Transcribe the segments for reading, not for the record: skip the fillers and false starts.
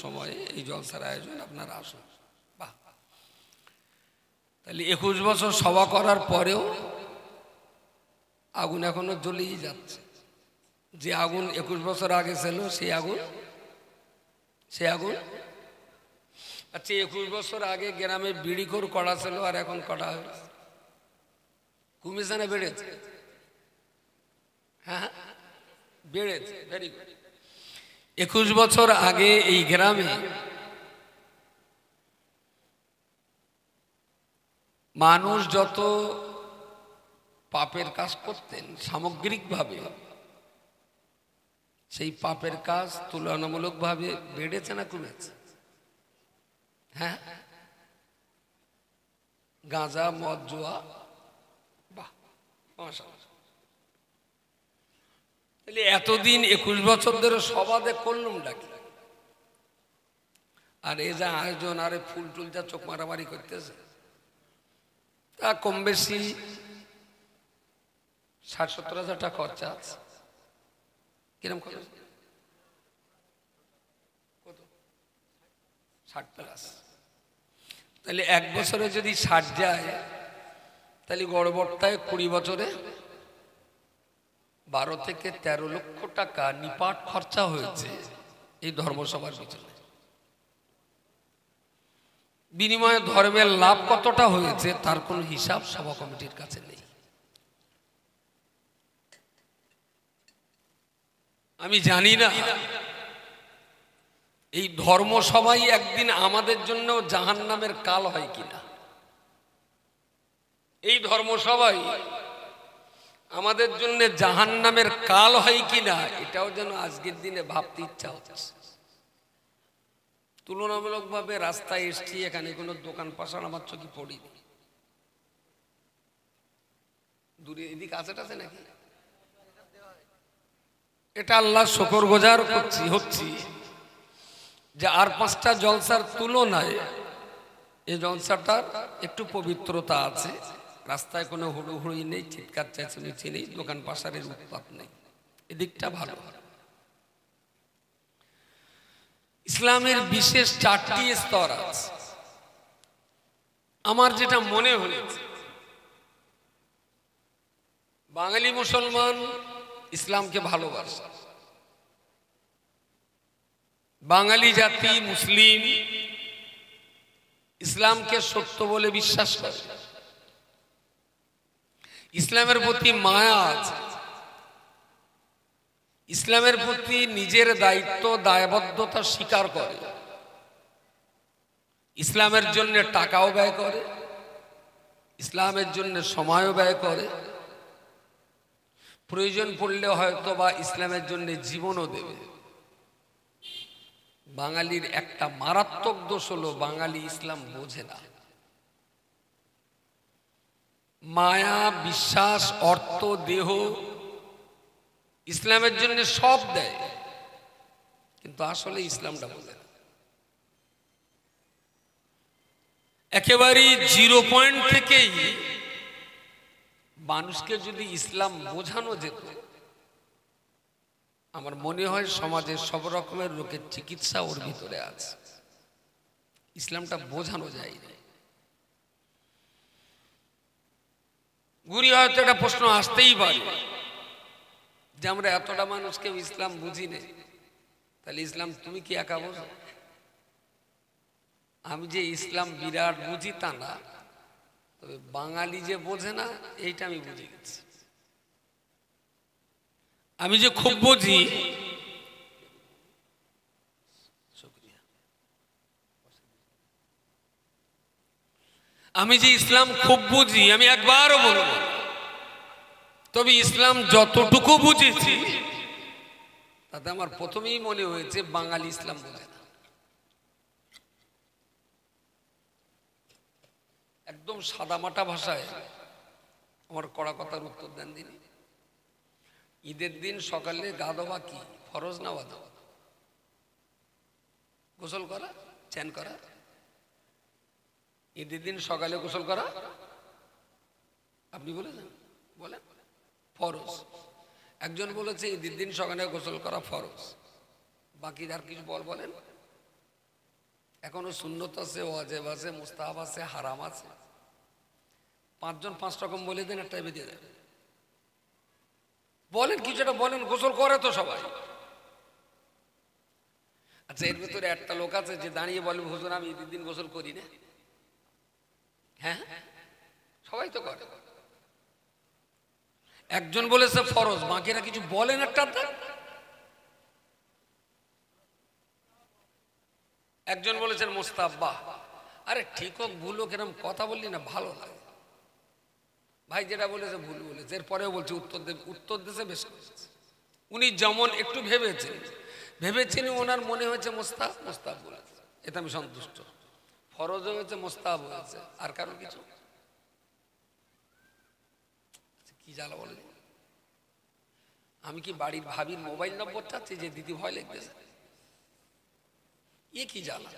সময়ে এই জলসার আয়োজন, আপনারা আসুন। বাহ, তাহলে 21 বছর সভা করার পরেও আগুন এখনো জ্বলেই যাচ্ছে। যে আগুন 21 বছর আগে ছিল সেই আগুন। আচ্ছা, 21 বছর আগে গ্রামে বিড়িখোর কড়া ছিল, আর এখন কড়া হয়েছে, কমেছে না বেড়েছে? হ্যাঁ, বেড়েছে। Very good. 21 বছর আগে এই গ্রামে মানুষ যত পাপের কাজ করতেন সামগ্রিকভাবে, সেই পাপের কাজ তুলনামূলকভাবে বেড়েছে না কমেছে? হ্যাঁ, গাঁজা, মদ, জুয়া। বাহ, মাশাআল্লাহ। তাহলে এতদিন 21 বছর ধরে সবাদে করলুম ডাকি, আর এ যা আয়োজন, আরে ফুল টুল যা চোখ মারামারি করতেছে, তা কম বেশি 60-70 হাজার টাকা খরচা আছে। কিরম খরচ? কত? 60+। তাহলে 1 বছরে যদি 60 যায়, তাহলে গড়বড়টায় 20 বছরে 12 থেকে 13 লক্ষ টাকা নিপাট খরচা হয়েছে এই ধর্মসভার পিছনে। বিনিময়ে ধর্মের লাভ কতটা হয়েছে তার কোনো হিসাব সভা কমিটির কাছে নেই। আমি জানি না এই ধর্মসভাই একদিন আমাদের জন্য জাহান্নামের কাল হয় কিনা। এই ধর্মসভাই আমাদের জন্য জাহান্নামের কাল হয় কিনা, এটাও যেন আজকের দিনে ভাবতে ইচ্ছা হচ্ছে। তুলনামূলকভাবে রাস্তায় এসছি, এখানে কোনো দোকান পাশার আমার চোখে পড়িনি। দূরে এদিকে আছে নাকি? এটা আল্লাহ শুকরগুজার হচ্ছি যে আর 5টা জলসার তুলনায় এই জলসাটার একটু পবিত্রতা আছে। রাস্তায় কোনো হুড়োহুড়ি নেই, চিৎকার চেঁচামেচি নেই, দোকান পাশারের উৎপাত নেই, এদিকটা ভালো। ইসলামের বিশেষ 4টি স্তর আছে। আমার যেটা মনে হয়েছে, বাঙালি মুসলমান ইসলামকে ভালোবাসে, বাঙালি জাতি মুসলিম ইসলামকে সত্য বলে বিশ্বাস করে, ইসলামের প্রতি মায়া আছে, ইসলামের প্রতি নিজের দায়িত্ব দায়বদ্ধতা স্বীকার করে, ইসলামের জন্য টাকাও ব্যয় করে, ইসলামের জন্য সময়ও ব্যয় করে, প্রয়োজন পড়লে হয়তো বা ইসলামের জন্য জীবনও দেবে। বাঙালির একটা মারাত্মক দোষ হলো বাঙালি ইসলাম বোঝে না। মায়া, বিশ্বাস, অর্থ, দেহ ইসলামের জন্য সব দেয়, কিন্তু আসলে ইসলামটা বোঝে না। একেবারেই 0 পয়েন্ট থেকেই মানুষকে যদি ইসলাম বোঝানো যেত, আমার মনে হয় সমাজের সব রকমের রোগের চিকিৎসা ওর ভিতরে আছে। ইসলামটা বোঝানো যায় না। ঘুরি হয়তো একটা প্রশ্ন আসতেই পারে যে আমরা এতটা মানুষকে ইসলাম বুঝি না, তাহলে ইসলাম তুমি কি একা বোঝো? আমি যে ইসলাম বিরাট বুঝি তা না, তবে বাঙালি যে বোঝে না এইটা আমি বুঝে গেছি। আমি যে খুব বুঝি, আমি যে ইসলাম খুব বুঝি আমি একবারও বলবো, তবে ইসলাম যতটুকু বুঝেছি তাতে আমার প্রথমেই মনে হয়েছে বাঙালি ইসলাম বোঝে না। একদম সাদামাটা ভাষায় আমার কড়া কথার উত্তর দেন দিন। ঈদের দিন সকালে গা ধোয়া কি ফরজ না ওয়াজিব? গোসল করা, চান করা। ঈদের দিন সকালে গোসল করা আপনি বলেছেন, বলেন ফরজ। একজন বলেছে ঈদের দিন সকালে গোসল করা ফরজ, বাকি আর কিছু বলেন। এখনো সুন্নত আছে, ওয়াজিব আছে, মুস্তাহাব আছে, হারাম আছে। 5 জন 5 রকম বলে দেন, একটা বেরিয়ে যাবে। বলেন কিছুটা বলেন, গোসল করে তো সবাই। আচ্ছা, এর ভিতরে একটা লোক আছে যে দাঁড়িয়ে বলবে হুজুর আমি ঈদের দিন গোসল করি না। হ্যাঁ, সবাই তো করে। একজন বলেছে ফরজ, বাকিরা কিছু বলেন একটা। একজন বলেছেন মুস্তাহাব। বাহ, আরে ঠিক হোক ভুল হোক এরকম কথা বললি না ভালো লাগে। ভাই যেটা বলেছে ভুল বলেছে, এরপরেও বলছে উত্তর দেশে বেশ করেছে। উনি যেমন একটু ভেবেছেন ওনার মনে হয়েছে মুস্তাহাব বলেছে, এটা আমি সন্তুষ্ট। ফরজ হয়েছে, মুস্তাহাব হয়েছে, আর কারণ কিছু কি জ্বালা বলে। আমি কি বাড়ির ভাবির মোবাইল নম্বর চাচ্ছি যে দিদি ভয় লেগেছে? এ কি জ্বালা।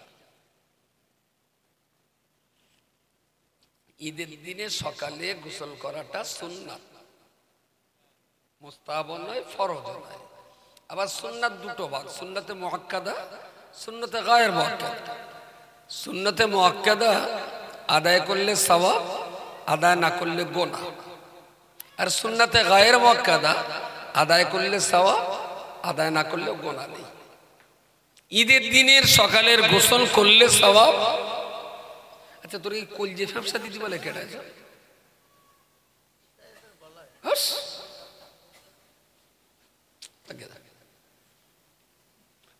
ঈদের দিনে সকালে গোসল করাটা সুন্নাত, মুস্তাহাব নয়, ফরজ নয়। আবার সুন্নাত দুটো ভাগ, সুন্নতে মুআক্কাদা, সুন্নতে গায়ের মুআক্কাদা। সুন্নতে মুআক্কাদা আদায় করলে সওয়াব, আদায় না করলে গুনাহ। আর সুন্নতে গায়ের মুআক্কাদা আদায় করলে সওয়াব, আদায় না করলে গুনাহ নেই। ঈদের দিনের সকালের গোসল করলে সওয়াব। আচ্ছা, তোর এই কলজে ব্যবসা দিতে বলে কেটে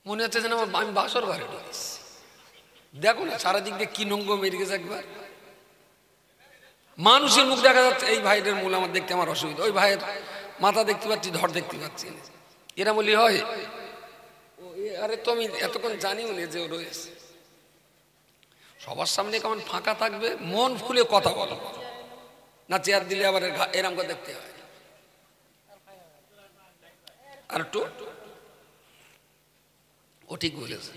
মনে হচ্ছে যেন আমি বাসর ঘরে ঢুকেছি। দেখো না সারাদিক দিয়ে কি নঙ্গ মেরে গেছে একবার। মানুষের মুখ দেখা যাচ্ছে, এই ভাইদের মূল আমার দেখতে আমার অসুবিধা, ওই ভাইয়ের মাথা দেখতে পাচ্ছি, ধর দেখতে পাচ্ছি। এরা বলি হয়, আরে তো আমি এতক্ষণ জানিও না যে ও রয়েছে। সবার সামনে কেমন ফাঁকা থাকবে, মন খুলে কথা বলো না। চেয়ার দিলে আবার এরম করে দেখতে হয়। আর একটু ও ঠিক বলেছে,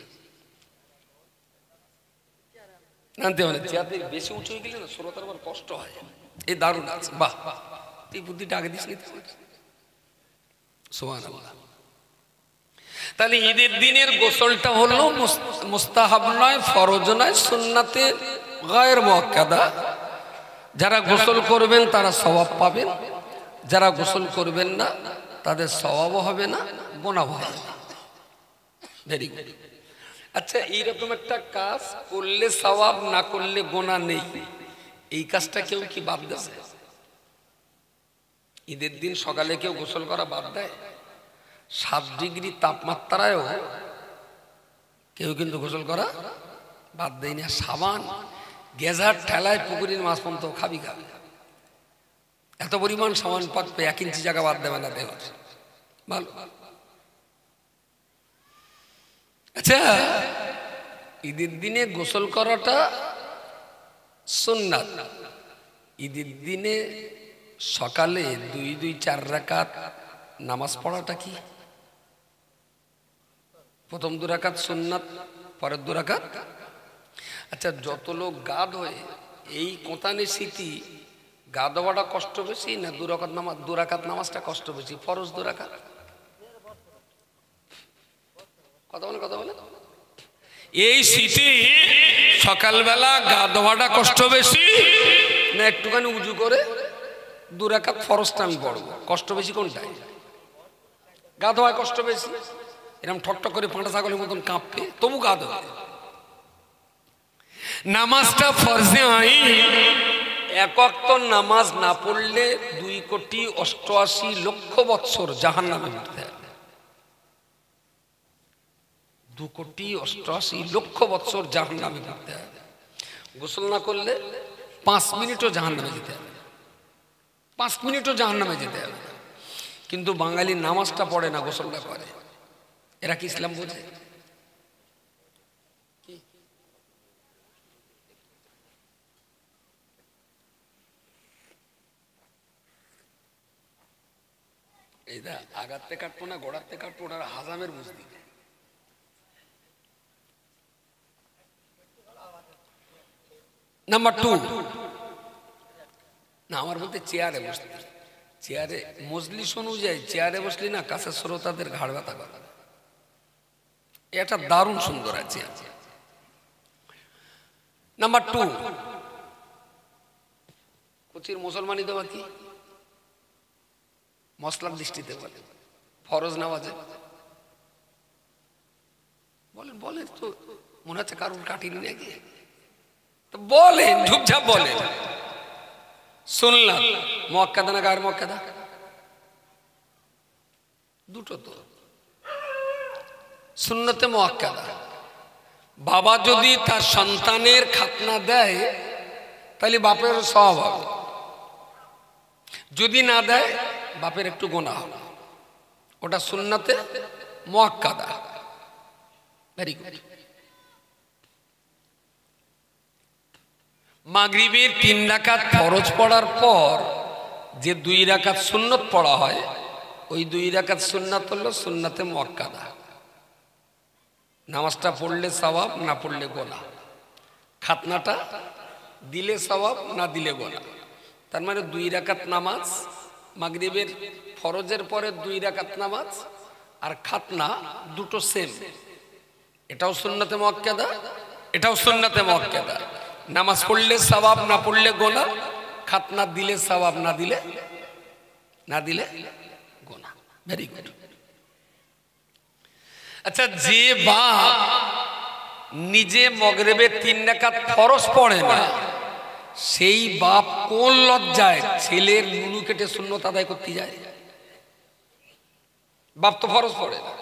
জানতে মানে চেয়ারতে বেশি উঁচু হয়ে গেলে না শ্রোতার আবার কষ্ট হয়। এই দারুণ আছে, বাহ, এই বুদ্ধিটা আগে দিস নি। সুবহানাল্লাহ। তাহলে ঈদের দিনের গোসলটা হলো মুস্তাহাব নয়, ফরজ নয়, সুন্নাতে গায়ের মুআক্কাদা। যারা গোসল করবেন তারা সওয়াব পাবেন, যারা গোসল করবেন না তাদের সওয়াবও হবে না, গুনাহ হবে না। Very good. আচ্ছা, এইরকম একটা কাজ করলে সওয়াব, না করলে গুনাহ নেই, এই কাজটা কেউ কি বাদ দেয়? ঈদের দিন সকালে কেউ গোসল করা বাদ দেয়? 7 ডিগ্রি তাপমাত্রায়ও কেউ কিন্তু গোসল করা বাদ দেয় না। সাবান গেজার ঠেলায় পুকুরের মাছ পর্যন্ত খাবি। এত পরিমাণ সাবান পাকবে 1 ইঞ্চি জায়গা বাদ দেবে না দেহ। ভালো। আচ্ছা, ঈদের দিনে গোসল করাটা সুন্নাত। ঈদের দিনে সকালে 2-4 রাকাত নামাজ পড়াটা কি? প্রথম 2 রাকাত সুন্নাত, পরের 2 রাকাত। আচ্ছা, যত লোক গা ধোয় এই কোতানের স্মৃতি, গা ধোয়াটা কষ্ট বেশি না 2 রাকাত নামাজটা কষ্ট বেশি? ফরজ 2 রাকাত। কথা বলে এই স্মৃতি সকালবেলা গা ধোয়াটা কষ্ট বেশি না একটুখানি উজু করে 2 রাকাত ফরজটা আমি পড়ব, কষ্ট বেশি কোনটাই? গা ধোয়ায় কষ্ট বেশি, এরকম ঠকঠক করে পাঁটা ছাগলের মতন কাঁপবে, তবু গা ধোয়। নামাজটা ফরজে আইন, 1 ওয়াক্ত নামাজ না পড়লে 2,88,00,000 বৎসর জাহান্নামে মরতে হবে। 2,88,00,000 বৎসর জাহান্নামে মরতে হবে। গোসল না করলে 5 মিনিটও জাহান্নামে যেতে হবে, 5 মিনিটও জাহান্নামে যেতে হবে। কিন্তু বাঙালি নামাজটা পড়ে না, গোসলটা করে। এরা কি ইসলাম বোঝে? এইটা আগাতে কাটবো না গোড়াতে কাটবো, ওটা হাজামের বুঝবি। নাম্বার 2, না আমার বলতে চেয়ারে বসতে। চেয়ারে মজলিস অনুযায়ী চেয়ারে বসলি না কাছে শ্রোতাদের ঘাড় ব্যথা করে। এটা দারুণ সুন্দর আছে। নাম্বার 2, কোচির মুসলমানি দেওয়া কি মসলার দৃষ্টিতে বলে ফরজ নামাজে বলেন বলেন তো, মনে হচ্ছে কারুর কাটিনি নাকি, তো বলেন ঝুপঝাপ বলেন। সুন্নাত মুআক্কাদা না গায়র মুআক্কাদা? দুটো তো। সুন্নতে মুআক্কাদা, বাবা যদি তার সন্তানের খাতনা দেয় তাহলে বাপের সওয়াব হবে, যদি না দেয় বাপের একটু গুনাহ হবে, ওটা সুন্নতে মুআক্কাদা। Very good. মাগরিবের 3 রাকাত ফরজ পড়ার পর যে 2 রাকাত সুন্নত পড়া হয়, ওই 2 রাকাত সুন্নাত হলো সুন্নতে মুআক্কাদা। নামাজটা পড়লে সওয়াব, না পড়লে গুনাহ। খাতনাটা দিলে সওয়াব, না দিলে গুনাহ। তার মানে 2 রাকাত নামাজ, মাগরিবের ফরজের পরে 2 রাকাত নামাজ আর খাতনা দুটো সেম। এটাও সুন্নতে মুআক্কাদা, এটাও সুন্নতে মুআক্কাদা। নামাজ পড়লে সওয়াব, না পড়লে গুনাহ। খাতনা দিলে সওয়াব, না দিলে গুনাহ। Very good. আচ্ছা, যে বাপ নিজে মাগরিবের 3 রাকাত ফরজ পড়ে না, সেই বাপ কোন লজ্জায় ছেলের নুনু কেটে সুন্নত আদায় করতে যায়? বাপ তো ফরজ পড়ে না।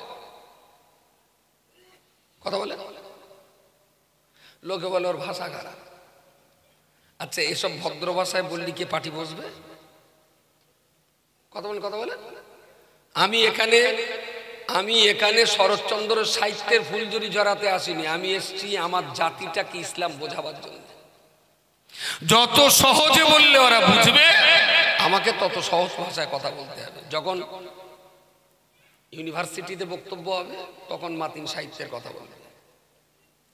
কথা বলে, লোকে বলে ওর ভাষা খারাপ। আচ্ছা, এসব ভদ্র ভাষায় বললি কে পাটি বসবে? কথা বলে। আমি এখানে শরৎচন্দ্র সাহিত্যের ফুলঝুরি জড়াতে আসিনি। আমি এসছি আমার জাতিটাকে ইসলাম বোঝাবার জন্য। যত সহজে বললে ওরা বুঝবে, আমাকে তত সহজ ভাষায় কথা বলতে হবে। যখন ইউনিভার্সিটিতে বক্তব্য হবে তখন মাতিন সাহিত্যের কথা বলবে।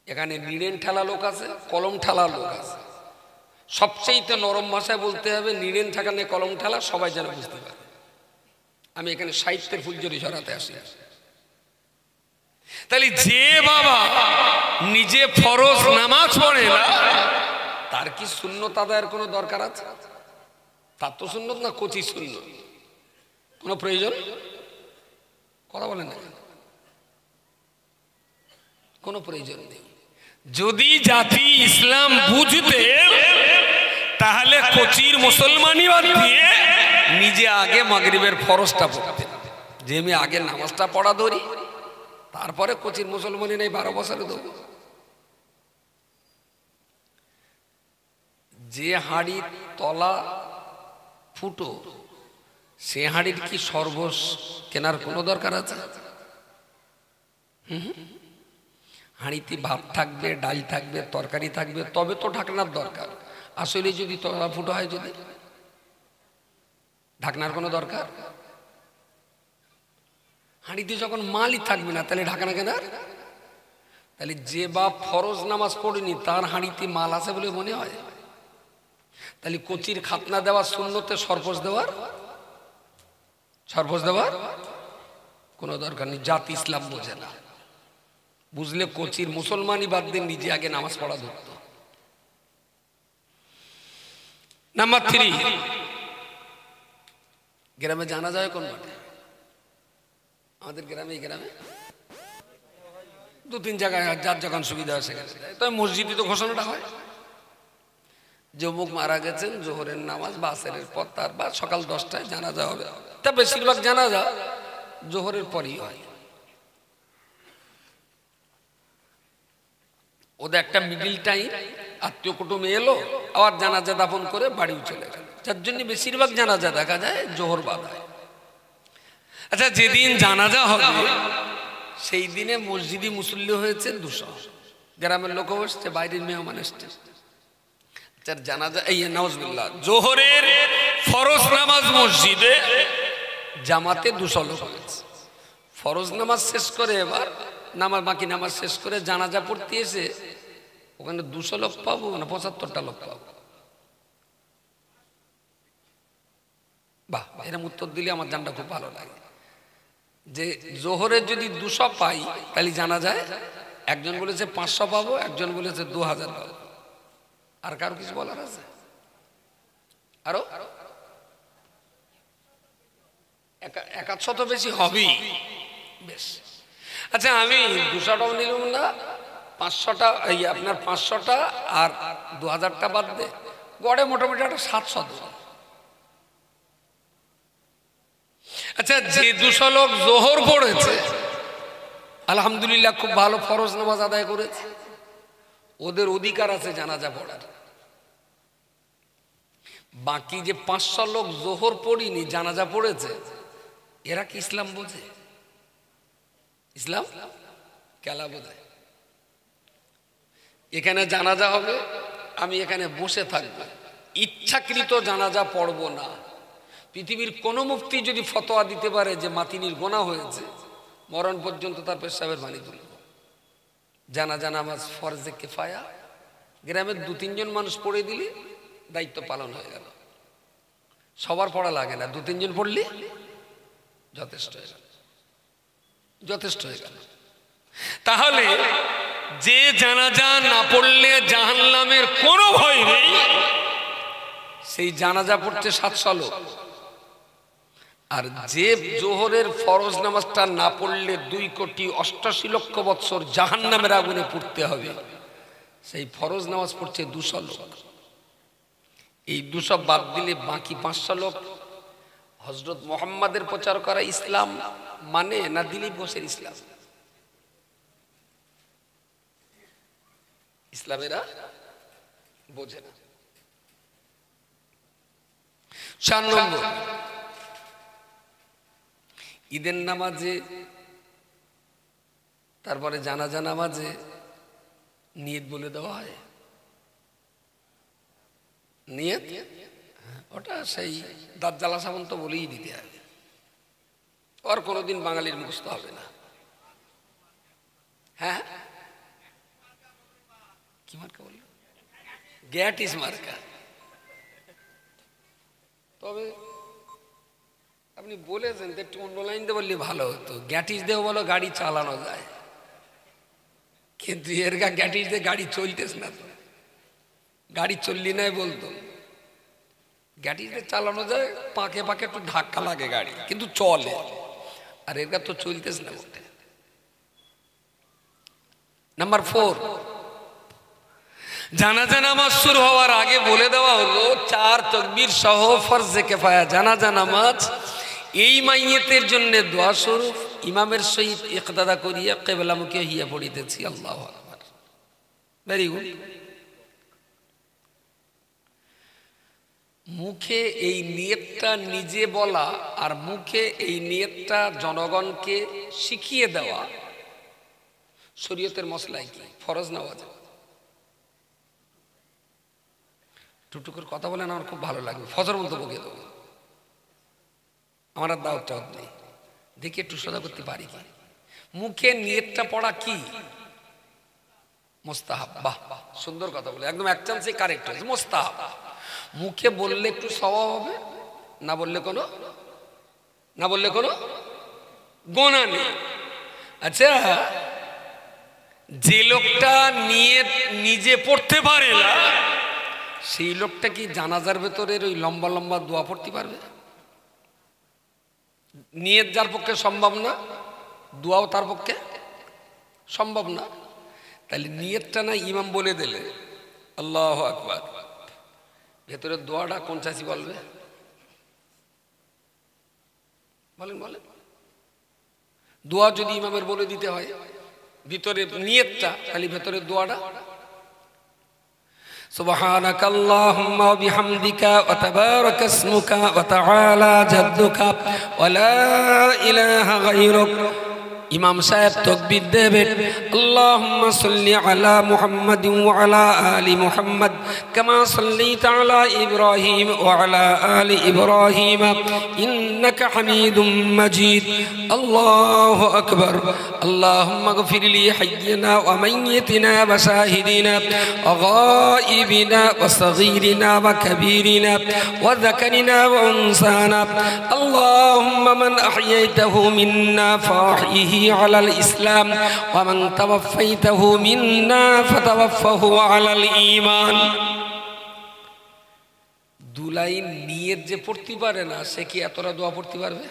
এখানে নিড়েন ঠেলা লোক আছে, কলম ঠেলা লোক আছে। সবচেয়ে নরম ভাষায় বলতে হবে, নিড়েন ঠেকানে কলম ঠেলা, সবাই যেন বুঝতে পারে। আমি এখানে সাহিত্যের ফুলঝুরি ঝরাতে আসি। তাহলে যে বাবা নিজে ফরজ নামাজ পড়ে না, তার কি সুন্নত আদায়ের কোনো দরকার আছে? তার তো সুন্নত না, কচি সুন্নত, কোনো প্রয়োজন? কথা বলেন না, কোনো প্রয়োজন নেই। যদি জাতি ইসলাম বুঝতে, তাহলে কচির মুসলমানি বাদ দিয়ে নিজে আগে মাগরিবের ফরজটা পড়তে, যে আমি আগে নামাজটা পড়া ধরি, তারপরে কচির মুসলমানি নেই 12 বছরে দেবো। যে হাঁড়ির তলা ফুটো, সে হাঁড়ির কি সর্বস কেনার কোনো দরকার আছে? হাঁড়িতে ভাত থাকবে, ডাল থাকবে, তরকারি থাকবে, তবে তো ঢাকনার দরকার। আসলে যদি তলা ফুটো হয়, যদি ঢাকনার কোনো দরকার? হাঁড়িতে যখন মালই থাকবে না, তাহলে ঢাকনা কেনার? তাহলে যে বাপ ফরজ নামাজ পড়েনি, তার হাঁড়িতে মাল আছে বলে মনে হয়? তাহলে কচির খাতনা দেওয়া সুন্নতে সরপোষ দেওয়ার কোনো দরকার নেই। জাতি ইসলাম বোঝে না। বুঝলে কচির মুসলমানি বাদ দিন, নিজে আগে নামাজ পড়া ধরত। নাম্বার 3, গ্রামে জানা যায় কোন মাঠে? আমাদের গ্রামে 2-3 জায়গায়, যার যখন সুবিধা হয় সেখানে। তবে মসজিদে তো ঘোষণাটা হয় যে অমুক মারা গেছেন, জোহরের নামাজ বা আসরের পর, তার বা সকাল 10টায় জানাজা হবে। তা বেশিরভাগ জানাজা জোহরের পরই হয়। ওদের একটা মিডিল টাইম, আত্মীয় কুটুমে এলো, আবার জানাজা দাফন করে বাড়িও চলে গেল, যার জন্য বেশিরভাগ জানাজা দেখা যায় জোহর বাদায়। আচ্ছা, যেদিন জানাজা হবে সেই দিনে মসজিদে মুসল্লি হয়েছে 200, গ্রামের লোক এসছে, বাইরের মেহমান এসছে। জানাজা এই নাউজুবিল্লাহ, জোহরের ফরজ নামাজ মসজিদে জামাতে 200 লোক হয়েছে। ফরজ নামাজ শেষ করে এবার বাকি নামাজ শেষ করে জানাজা পড়তে এসে ওখানে 200 লোক পাবো না 75টা লোক পাবো। বাহ, এরকম উত্তর দিলে আমার জানটা খুব ভালো লাগে। যে জোহরের যদি 200 পাই, তাহলে জানা যায় একজন বলেছে 500 পাবো, একজন বলেছে 2000 পাবো। আর কারো কিছু বলার আছে? আরো 100 বেশি হবেই। বেশ, আচ্ছা আমি 200টাও নিলাম না, 500টা, এই আপনার 500টা আর 2000টা বাদ দে, গড়ে মোটামুটি একটা 700। আচ্ছা যে 200 লোক জোহর পড়েছে, আলহামদুলিল্লাহ খুব ভালো ফরজ নামাজ আদায় করেছে, ওদের অধিকার আছে জানাজা পড়ার। বাকি যে 500 লোক জোহর পড়িনি, জানাজা পড়েছে, এরা কি ইসলাম বোঝে? ইসলাম কেলা বোঝে? এখানে জানাজা হবে, আমি এখানে বসে থাকবো, ইচ্ছাকৃত জানাজা পড়ব না। পৃথিবীর কোন মুফতি যদি ফতোয়া দিতে পারে যে মাতিনির গোনা হয়েছে, মরণ পর্যন্ত তার পেশাবের পানি তুলব। জানাজা নামাজ ফরজে কিফায়া, গ্রামের 2-3 জন মানুষ পড়ে দিলে দায়িত্ব পালন হয়ে গেল। সবার পড়া লাগে না, 2-3 জন পড়লে যথেষ্ট হয়ে গেল, যথেষ্ট হয়ে গেল। তাহলে যে জানাজা না পড়লে জাহান্নামের কোনো ভয় নেই, সেই জানাজা পড়ছে 700 লোক। আর যে জোহরের ফরজ নামাজটা না পড়লে 2,88,00,000 বৎসর জাহান্নামের আগুনে পড়তে হবে, সেই ফরজ নামাজ পড়ছে 200 লোক। এই 200 বাদ দিলে বাকি 500 লোক হযরত মুহাম্মাদের প্রচার করা ইসলাম মানে না দিলীপ ঘোষের ইসলাম? ইসলামেরা বোঝে না। 4 নম্বর, ঈদের নামাজে তারপরে জানাজা নামাজে নিয়ত বলে দেওয়া হয়। নিয়ত ওটা সেই দাজ্জালা সামন্ত বলেই দিতে হবে, আর কোনোদিন বাঙালির মুখস্থ হবে না। হ্যাঁ, কি মার্কা বলল? গ্যাটিস মার্কা। তবে আপনি বলেছেন তো, একটু অন্য লাইন দিয়ে বললে ভালো হতো। গ্যাটিস দিয়ে বলো গাড়ি চালানো যায়, কিন্তু এর গ্যাটিস দিয়ে গাড়ি চলতেস না তো, গাড়ি চললি নাই বলতো। গ্যাটিস দিয়ে চালানো যায়, পাকে পাকে একটু ধাক্কা লাগে গাড়ি, কিন্তু চলে। আর এর তো চলতেস না বলতে। নাম্বার 4, জানাজা নামাজ শুরু হওয়ার আগে বলে দেওয়া হলো 4 তাকবীর সহ ফরজে কিফায়া জানাজা নামাজ এই মাইয়েতের জন্য দোয়া স্বরূপ ইমামের সহিত ইকতাদা করিয়া কিবলামুখী হইয়া পড়িতেছি। আল্লাহু আকবার। Very good. মুখে এই নিয়তটা নিজে বলা আর মুখে এই নিয়তটা জনগণকে শিখিয়ে দেওয়া শরীয়তের মসলায় কি? ফরজ না ওয়াজিব? টুকটুকুর কথা বলেন, আমার খুব ভালো লাগবে। ফজর বলতে বকে দেবো, আমার আর দাওয়াত নেই, দেখি একটু সোজা করতে পারি কি। মুখে নিয়তটা পড়া কি? মুস্তাহাব। বাহ, সুন্দর কথা বলে, একদম এক চান্সে কারেক্ট হয়েছে। মুস্তাহাব। মুখে বললে একটু সওয়াব হবে, না বললে কোনো গোনা নেই। আচ্ছা, যে লোকটা নিয়ত নিজে পড়তে পারে না, সেই লোকটা কি জানাজার ভেতরের ওই লম্বা লম্বা দোয়া পড়তে পারবে? নিয়ত যার পক্ষে সম্ভব না, দোয়াও তার পক্ষে সম্ভব না। তাহলে নিয়তটা না ইমাম বলে দিলে আল্লাহু আকবার, ভেতরের দোয়াটা কোন চাষি বলবে? বলেন বলেন। দোয়া যদি ইমামের বলে দিতে হয় ভিতরে নিয়তটা, তাহলে ভেতরের দোয়াটা سبحانك اللهم وبحمدك وتبارك اسمك وتعالى جدك ولا إله غيرك। ইমাম সাহেব তাকবীর দেবেন, আল্লাহুম্মা সাল্লি আলা মুহাম্মাদিন ওয়া আলা আলি মুহাম্মাদ কামা সাল্লাইতা আলা ইব্রাহিম ওয়া আলা আলি ইব্রাহিম ইন্নাকা হামিদুম মাজিদ। আল্লাহু আকবার। আল্লাহুম্মা গফির লি হাইয়িনা ওয়া মাইয়িতিনা ওয়া শাহিদিনা ওয়া গায়িবিনা ওয়া সাগীরিনা ওয়া কাবীরিনা ওয়া যাকারিনা ওয়া উনসানা। আল্লাহুম্মা মান আহইয়াইতাহু মিন্না ফাহিহি على الإسلام ومن توفيته منا فتوفه على الإيمان। দু লাইন নিয়ত যে পড়তে পারে না সে কি এতটা দোয়া পড়তে পারবে?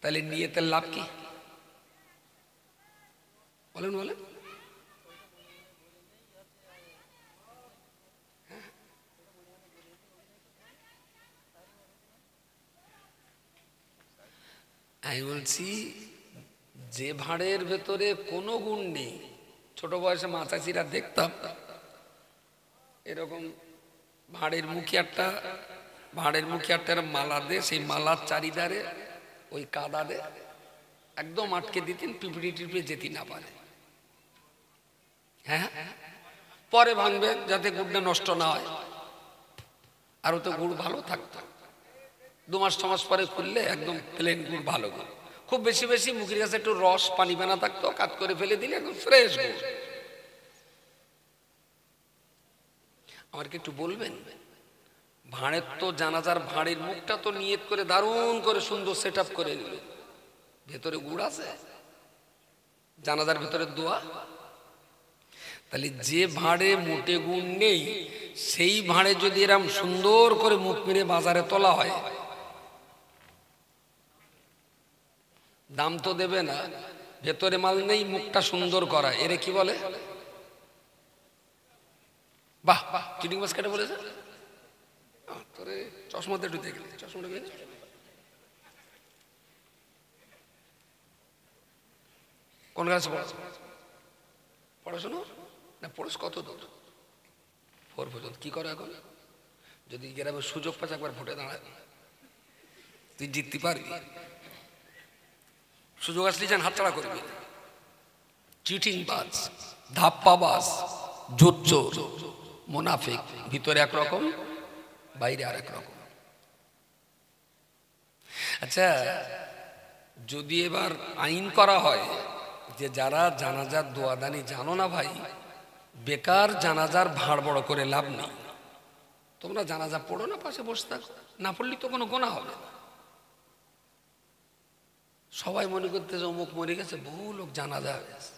তাহলে নিয়তের লাভ কি বলেন বলেন? আমি বলছি যে ভাঁড়ের ভেতরে কোনো গুণ নেই। ছোট বয়সে মাচাচিরা দেখতাম এরকম ভাঁড়ের মুখে একটা মালা দে, সেই মালার চারিধারে ওই কাদা দে একদম আটকে দিতেন, পিঁপড়ি টিপড়ে যেতে না পারে। হ্যাঁ, পরে ভাঙবে যাতে গুড়টা নষ্ট না হয়। আর ওতে গুড় ভালো থাকতো। 2 মাস 6 মাস পরে খুললে একদম প্লেন গুড়, ভালো গুড়। খুব বেশি বেশি মুখের কাছে একটু রস পানি বানা থাকতো, কাট করে ফেলে দিলে একদম ফ্রেশ গুড়। আমার কি একটু বলবেন, ভাঁড়ের তো জানাজার ভাঁড়ের মুখটা তো নিয়ত করে দারুণ করে সুন্দর সেট আপ করে নিল, ভেতরে গুড় আছে জানাজার ভেতরে দোয়া। তাহলে যে ভাঁড়ে মোটে গুণ নেই সেই ভাঁড়ে যদি এরকম সুন্দর করে মুখ মেরে বাজারে তোলা হয়, দাম তো দেবে না, ভেতরে মাল নেই, মুখটা সুন্দর করা, এরে কি বলে? বাহ, চিটিং মাছ কেটে বলেছে। তোরে চশমাতে ঢুকে গেলে, চশমাটা বের কোন গাছ পড়াশোনা না পড়াশ কত দূর? 4 পর্যন্ত। কি করে এখন? যদি গ্রামে সুযোগ পাচ্ছে একবার ভোটে দাঁড়ায়, তুই জিততে পারবি। সুযোগ আসলে যেন হাতছাড়া করবি। চিটিং বাজ, ধাপ্পাবাজ, জোচ্চোর, মুনাফিক, ভিতরে একরকম বাইরে আর একরকম। আচ্ছা, যদি এবার আইন করা হয় যে যারা জানাজার দোয়াদানি জানো না ভাই, বেকার জানাজার ভাঁড় বড় করে লাভ নেই, তোমরা জানাজা পড়ো না, পাশে বসে থাকো, না পড়লে তো কোনো গোনা হবে না। সবাই মনে করতে যে অমুক মরে গেছে, বহু লোক জানাজা হয়ে গেছে,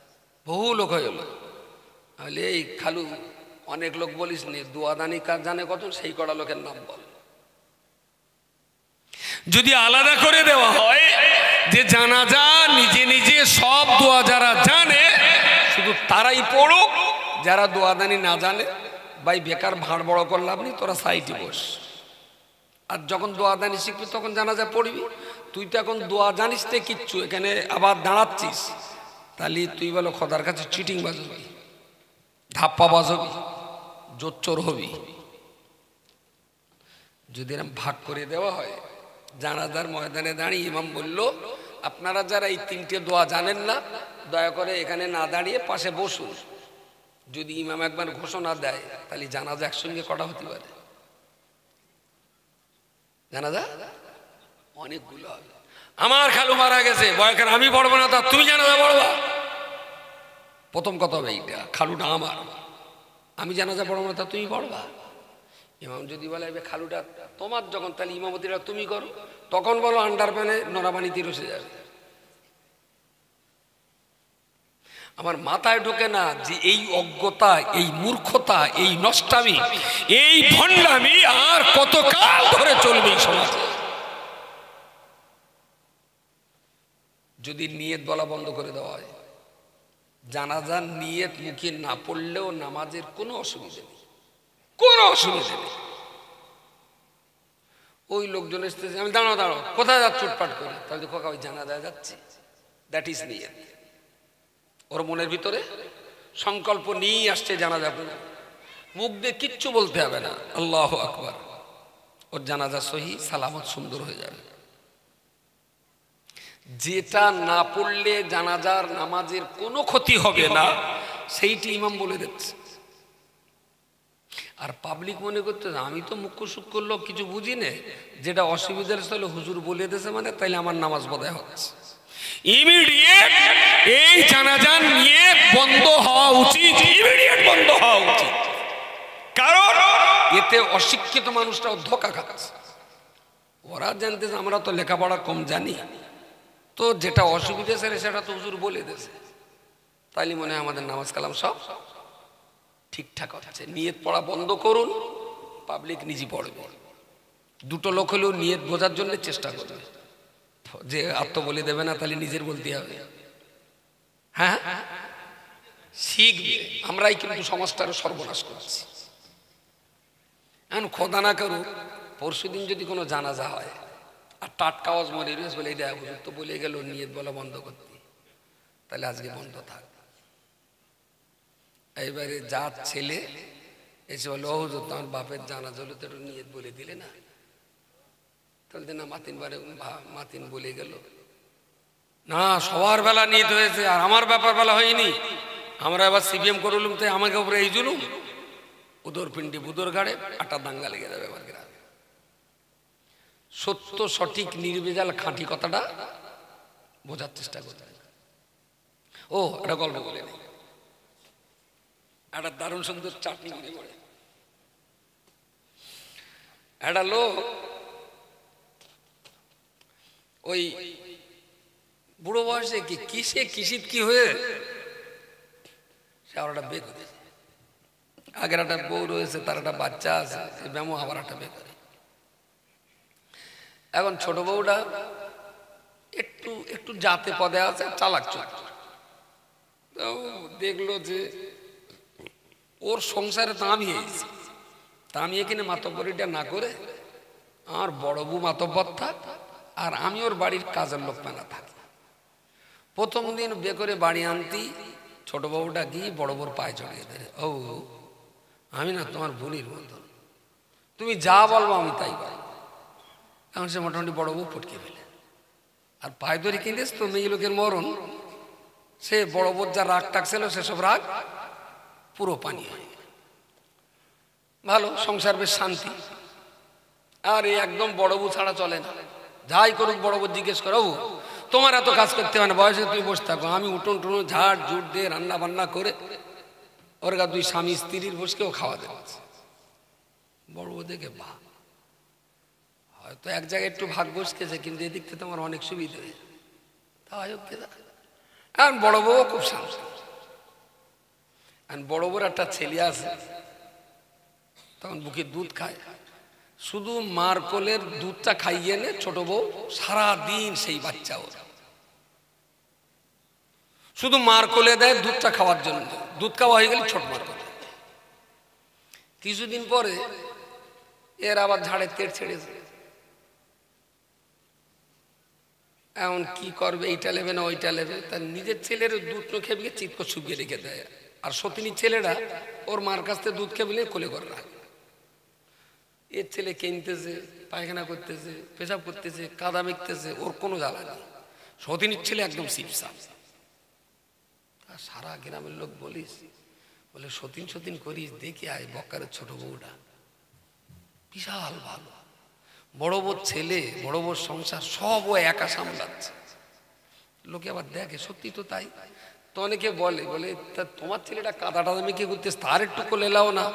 বহু লোক হয়ে গেল। তাহলে এই খালু অনেক লোক বলিস নি, দোয়াদানি কার জানে কত, সেই কটা লোকের নাম বল। যদি আলাদা করে দেওয়া হয় যে জানাজা নিজে নিজে সব দোয়া যারা জানে শুধু তারাই পড়ুক, যারা দোয়াদানি না জানে ভাই বেকার ভাঁড় বড় করলাম নি, তোরা সাইডে বস। আর যখন দোয়াদানি শিখবি তখন জানাজা পড়বি। তুই তো এখন দোয়া জানিস তে কিচ্ছু, এখানে আবার দাঁড়াচ্ছিস, তাহলে তুই বলো খোদার কাছে চিটিং বাজ হবি, ধাপ্পাবাজ হবি, জোচ্চোর হবি। যদি এরকম ভাগ করে দেওয়া হয়, জানাজার ময়দানে দাঁড়িয়ে ইমাম বলল আপনারা যারা এই 3টে দোয়া জানেন না দয়া করে এখানে না দাঁড়িয়ে পাশে বসুন। যদি ইমাম একবার ঘোষণা দেয় তাহলে জানাজা একসঙ্গে কটা হতে পারে? জানাজা অনেকগুলো হবে। আমার খালু মারা গেছে, বয়কার আমি পড়বো না, তা তুমি জানাজা পড়বা? প্রথম কথা হবে এইটা, খালুটা আমার, আমি জানাজা পড়বো না, তা তুমি পড়বা? ইমাম যদি বলে খালুটা তোমার, যখন তাহলে ইমামতিটা তুমি করো, তখন বলো আন্ডারপ্যানে নোরাবানিতে রসে যাবে। আমার মাথায় ঢোকে না যে এই অজ্ঞতা, এই মূর্খতা, এই নষ্টামি, এই ভণ্ডামি আর কতকাল ধরে চলবে এই সমাজে। যদি নিয়ত বলা বন্ধ করে দেওয়া হয়, জানাজার নিয়ত মুখে না পড়লেও নামাজের কোনো অসুবিধা নেই, কোনো অসুবিধা নেই। ওই লোকজন এসতেছে, আমি দাঁড়াও দাঁড়াও, কোথায় যাচ্ছ চুটপাট করে? তাহলে দেখো ওই জানাজায় যাচ্ছি, দ্যাট ইজ নিয়ত। ওর মনের ভিতরে সংকল্প নিয়ে আসছে জানাজা পড়ে, মুখ দিয়ে কিচ্ছু বলতে হবে না, আল্লাহু আকবার, ওর জানাজা সহি সালামত সুন্দর হয়ে যাবে। যেটা না পড়লে জানাজার নামাজের কোনো ক্ষতি হবে না সেইটি ইমাম বলে দিচ্ছে। আর পাবলিক মনে করতে আমি তো মুখ্য সূক্ষ্ম লোক, কিছু বুঝি না, যেটা অসুবিধার স্থলে হুজুর বলে দিয়েছে মানে তাইলে আমার নামাজ বোধহয় হচ্ছে। ইমিডিয়েট এই জানাজা নিয়ে বন্ধ হওয়া উচিত, ইমিডিয়েট বন্ধ হওয়া উচিত। কারণ এতে অশিক্ষিত মানুষটাও ধোঁকা খাচ্ছে। ওরা জানতেছে আমরা তো লেখাপড়া কম জানি, তো যেটা অসুবিধা ছিল সেটা তো হুজুর বলে দিয়েছে, তাইলে মনে হয় আমাদের নামাজ কালাম সব ঠিকঠাক হচ্ছে। নিয়ত পড়া বন্ধ করুন, পাবলিক নিজে পড়বে, দুটো লোক হলেও নিয়ত বোঝার জন্য চেষ্টা করবে, যে আত্ম বলে দেবে না তাহলে নিজের বলতে হবে। হ্যাঁ শিখবে। আমরাই কিন্তু সমাজটার সর্বনাশ করছি। এখন খোদা না করুক পরশুদিন যদি কোনো জানাজা হয় আর টাটকা আওয়াজ মরে রয়েছে বলে এটা হুজুর তো বলে গেল নিয়ত বলা বন্ধ করতে, তাহলে আজকে বন্ধ থাক। এইবারে যার ছেলে এসে বলে ও হুজুর তোমার বাপের জানাজা হলো তো একটু নিয়ত বলে দিলে না, তাহলে না মাতিন বলে গেল না সবার বেলা নিয়ত হয়েছে আর আমার ব্যাপার বেলা হয়নি, আমরা এবার সিপিএম করলুম তাই আমাকে উপরে এই জুলুম, উদর পিন্ডি বুদর গাড়ে আটা দাঙ্গা লেগে যাবে আমার গ্রামে। সত্য সঠিক নির্ভেজাল খাঁটি কথাটা বোঝার চেষ্টা করতে। ও একটা গল্প বলে নেই, একটা দারুণ সুন্দর চাটনি মনে পড়ে। একটা লোক ওই বুড়ো বয়সে কি কিসে কিসিত কি হয়ে সে আবার একটা বিয়ে করেছে। আগের একটা বউ রয়েছে, তার একটা বাচ্চা আছে, সে ব্যামো আবার একটা বিয়ে করে। এখন ছোট বউটা একটু একটু জাতে পদে আছে, চালাক চোখ। দেখলো যে ওর সংসারে তামিয়ে কিনে মাতব্বরিটা না করে আমার বড় বউ মাতব্বর থাক আর আমি ওর বাড়ির কাজের লোক মেনা থাকি। প্রথম দিন বিয়ে করে বাড়ি আনতি ছোট বউটা গিয়ে বড় বউর পায়ে চড়িয়ে দেয়, ও আমি না তোমার বোনের মতো, তুমি যা বলবো আমি তাই বলবো। এখন সে মোটামুটি বড় বউ ফটকে ফেলে আর পায়ে ধরে কিনেছ তো মেয়ে লোকের মরণ, সে বড় বউর যা রাগ টাক ছিল সেসব রাগ পুরো পানি হয়ে গেল। ভালো সংসার, বেশ শান্তি। আর এই একদম বড় বউ ছাড়া চলে না, যাই করুক বড় বউ জিজ্ঞেস করো তোমার এত কাজ করতে হয় না, বয়সে তুমি বসে থাকো, আমি উঠোন টুনো ঝাড় ঝুট দিয়ে রান্না বান্না করে ওর গা দুই স্বামী স্ত্রীর বসকেও খাওয়া দেওয়াচ্ছে। বড় বউ দেখে বা হয়তো এক জায়গায় একটু ভাগ বসকেছে, কিন্তু এদিক থেকে তোমার অনেক সুবিধা হয়েছে। এখন বড় বউ খুব শান্ত। বড় বউর একটা ছেলে আছে, তখন বুকে দুধ খায়, শুধু মার কোলের দুধটা খাইয়ে নে ছোট বউ সারাদিন সেই বাচ্চা ওর শুধু মার কোলে দেয় দুধটা খাওয়ার জন্য। দুধ খাওয়া হয়ে গেলে ছোট মার কোলে। কিছুদিন পরে এর আবার ঝাড়ে তেড় ছেড়েছে। এখন কি করবে, এইটা নেবে না ওইটা নেবে, তার নিজের ছেলের দুধ খেয়ে চিৎ করে শুকিয়ে রেখে দেয়। আর সতিনীর ছেলেরা ওর মার কাছ থেকে দুধ খেয়ে কোলে করে রাখে। এর ছেলে কিনতেছে, পায়খানা করতেছে, পেশাব করতেছে, কাদা মেখতেছে, ওর কোনো জ্বালা নেই। সতিনীর ছেলে একদম সিপসাপ। আর সারা গ্রামের লোক বলিস, বলে সতীন সতীন করিস, দেখে আয় বক্কারের ছোট বউটা বিশাল ভালো, বড় বউর ছেলে, বড় বউর সংসার সব ও একা সামলাচ্ছে। লোকে আবার দেখে সত্যি তো তাই। তো অনেকে বলে বলে তা তোমার ছেলেটা কাদা টাদা মেখে করতেছে, তার একটু কোলে লাও না,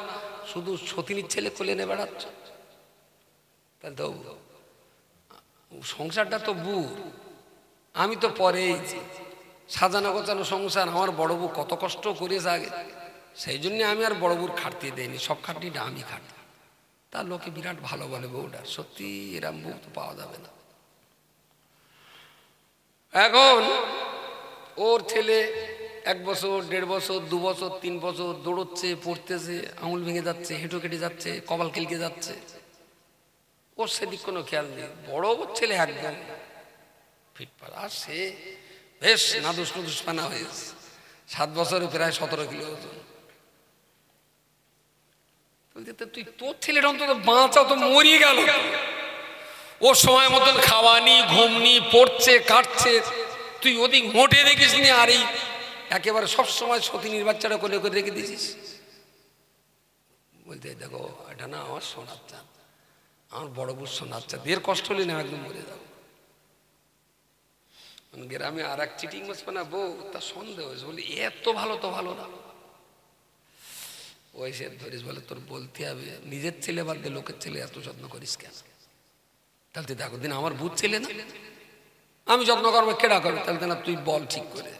শুধু সতীনীর ছেলে কোলে নে বেড়াচ্ছ। তাহলে তো সংসারটা তো বুর, আমি তো পরেই সাজানো গোছানো সংসার, আমার বড় বউ কত কষ্ট করেছে আগে, সেই জন্য আমি আর বড় বউর খাটতে দেয়নি, সব খাটনিটা আমি খাটি। তার লোকে বিরাট ভালো বলে বউটার, সত্যি এরম বউ তো পাওয়া যাবে না। এখন ওর ছেলে 1 বছর 1.5 বছর 2 বছর 3 বছর দৌড়চ্ছে, পড়তেছে, আঙুল ভেঙে যাচ্ছে, হেঁটো কেটে যাচ্ছে, কপাল কেলকে যাচ্ছে, ওর সেদিক কোনো খেয়াল নেই। বড় ওর ছেলে একদম ফিটফাট, আর সে বেশ নাদুস নুদুস পানা হয়েছে, 7 বছরে প্রায় 17 কিলো ওজন। তুই তোর ছেলেটা অন্তত বাঁচাও, তো মরিয়ে গেল। ওর সময় মতন খাওয়ানি ঘুমনি, পড়ছে কাটছে, তুই ওদিক মোটে দেখিস নি, আর এই একেবারে সবসময় সতীনীর বাচ্চাটা কোলে করে রেখে দিয়েছিস। বলতে দেখো এটা না আমার সোনার চাঁদ, আমার বড় বউ সোনার চাঁদ, এর কষ্ট হলে না একদম মরে যাবো। গ্রামে আর এক চিটিং মাছ না বউ, তার সন্দেহ হয়েছে, বলি এত ভালো তো ভালো না। ওই সে ধরিস, বলে তোর বলতে হবে, নিজের ছেলে বাদ দিয়ে লোকের ছেলে এত যত্ন করিস কেন? তাহলে তুই দেখো দিন আমার বুধ ছেলে না, আমি যত্ন করবো, কেডা করবে? তাহলে না তুই বল ঠিক করে,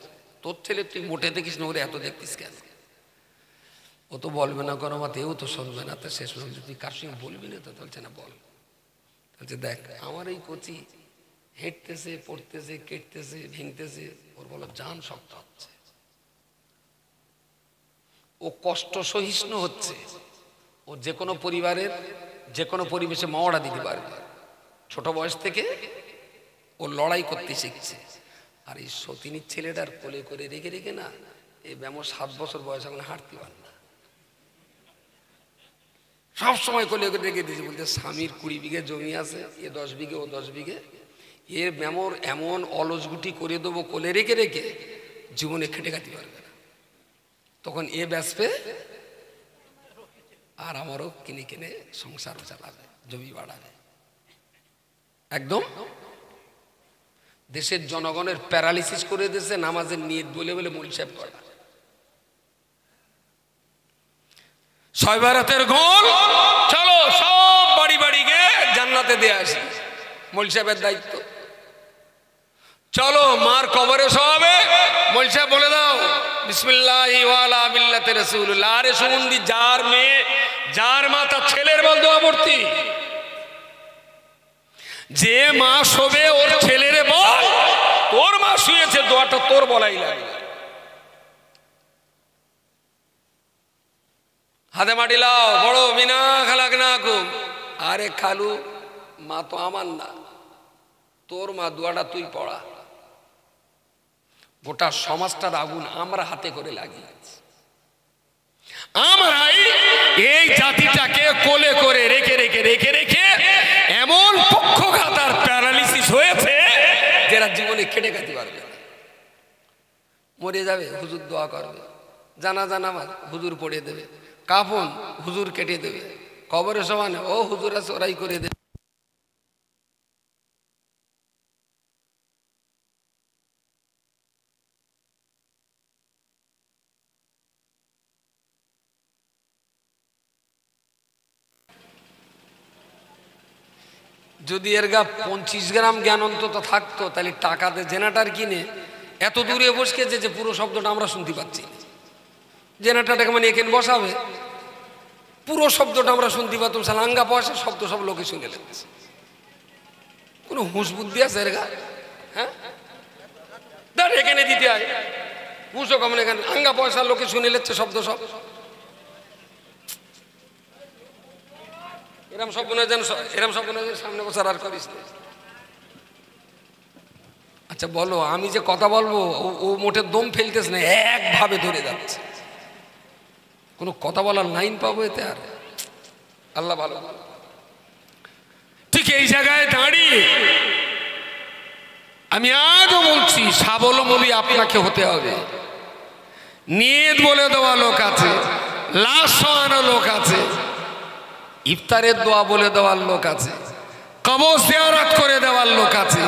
তোর ছেলে তুই মোটে দেখিস না, ওরে এত দেখতিস কেন? ও তো বলবে না কোনো মতে, ও তো শুনবে না। তো শেষ পর্যন্ত তুই কার সঙ্গে বলবি না, তো বলছে না বল। বলছে দেখ আমার এই কচি হেঁটতেছে, পড়তেছে, কেটতেছে, ভেঙতেছে, ওর বলো জান শক্ত হচ্ছে, ও কষ্ট সহিষ্ণু হচ্ছে, ও যে কোনো পরিবারের যে কোনো পরিবেশে মহড়া দিতে পারবে। ছোট বয়স থেকে ও লড়াই করতে শিখছে। আর এই সতিনীর ছেলেটার কোলে করে রেখে রেখে না, এই ব্যামো 7 বছর বয়স এখন হাঁটতে পার না, সব সময় কোলে করে রেখে দিয়েছে। বলতে স্বামীর 20 বিঘে জমি আছে, এ 10 বিঘে, ও 10 বিঘে, এর ব্যামোর এমন অলসগুটি করে দেবো কোলে রেখে রেখে, জীবনে খেটে খাতে পারবে না। তখন এ ব্যাসপে আর আমারও কিনে কিনে সংসারও চালাবে, জমি বাড়াবে। একদম দেশের জনগণের প্যারালিসিস করে দিয়েছে নামাজের নিয়ত বলে বলে মূল সাহেব করা। 6 বারাতের গোল, চলো সব বাড়ি বাড়ি গিয়ে জান্নাতে দিয়ে আসি, মূল সাহেবের দায়িত্ব। চলো মার কবরে সবে, মূল সাহেব বলে দাও বিসমিল্লাহি ওয়া আলা মিল্লাতি রাসূলুল্লাহ। আরে সুমন্দি, যার মেয়ে, যার মা, তার ছেলের বল দোয়া পড়তি। যে মা শোবে ওর ছেলের বল, তোর মা শুয়েছে, দোয়াটা তোর বলাই লাগে। হাতে মাটি লাও, বড় বিনা খালাক না কুম। আরে খালু, মা তো আমার না, তোর মা, দোয়াটা তুই পড়া। গোটা সমাজটার আগুন আমরা হাতে করে লাগিয়েছি। আমরাই এই জাতিটাকে কোলে করে রেখে রেখে রেখে রেখে এমন পক্ষঘাত আর প্যারালিসিস হয়েছে, যারা জীবনে খেটে খাতে পারবে না। মরে যাবে, হুজুর দোয়া করবে। জানাজা নামাজ হুজুর পড়ে দেবে, কাফন হুজুর কেটে দেবে, কবরের সমান ও হুজুর আছে ওরাই করে দেবে। যদি এর গা 25 গ্রাম জ্ঞান অন্তত থাকতো, তাহলে টাকাতে জেনারেটর কিনে এত দূরে বসকে যে পুরো শব্দটা আমরা শুনতে পাচ্ছি। জেনারেটরটাকে মানে এখানে বসাবে, পুরো শব্দটা আমরা শুনতে পারতাম। সালাঙ্গা পয়সা শব্দ সব লোকে শুনে লেগেছে। কোনো হুঁশ বুদ্ধি আছে এর গা? হ্যাঁ, এখানে দিতে হয় হুঁশো কেমন, এখানে আঙ্গা পয়সা লোকে শুনে লেচ্ছে শব্দ সব। এরম সব মনে যেন, এরম সব মনে সামনে বছর আর করিস না। আচ্ছা বলো, আমি যে কথা বলবো ও মোটে দম ফেলতেছ না, একভাবে ধরে যাচ্ছে। কোনো কথা বলার লাইন পাবো এতে আর? আল্লাহ ভালো। ঠিক এই জায়গায় দাঁড়িয়ে আমি আজও বলছি, স্বাবলম্বী আপনাকে হতে হবে। নিয়ত বলে দেওয়া লোক আছে, লাশ শোয়ানো লোক আছে, ইফতারের দোয়া বলে দেওয়ার লোক আছে, কবর জিয়ারত করে দেওয়ার লোক আছে,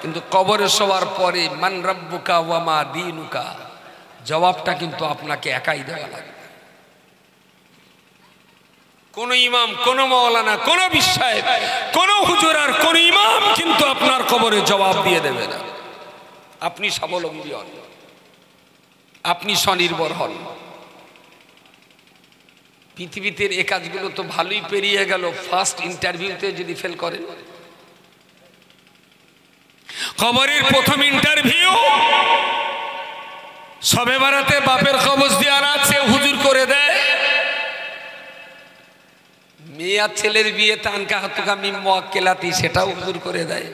কিন্তু কবরে শোয়ার পরে মান রাব্বুকা ওয়া মা দীনুকা জবাবটা কিন্তু আপনাকে একাই দেওয়া লাগবে। কোন ইমাম, কোন মাওলানা, কোন বিশ্বাস, কোন হুজুর আর কোন ইমাম কিন্তু আপনার কবরে জবাব দিয়ে দেবে না। আপনি স্বাবলম্বী হন, আপনি স্বনির্ভর হন। পৃথিবীতে এ কাজগুলো তো ভালোই পেরিয়ে গেল, ফার্স্ট ইন্টারভিউতে যদি ফেল করেন। কবরের প্রথম ইন্টারভিউ সবে বারাতে বাপের কবজ দেওয়ার আছে, হুজুর করে দেয়। মেয়ে আর ছেলের বিয়ে তানকা হাতুকা মিম মুআক্কেলাতি, সেটাও হুজুর করে দেয়।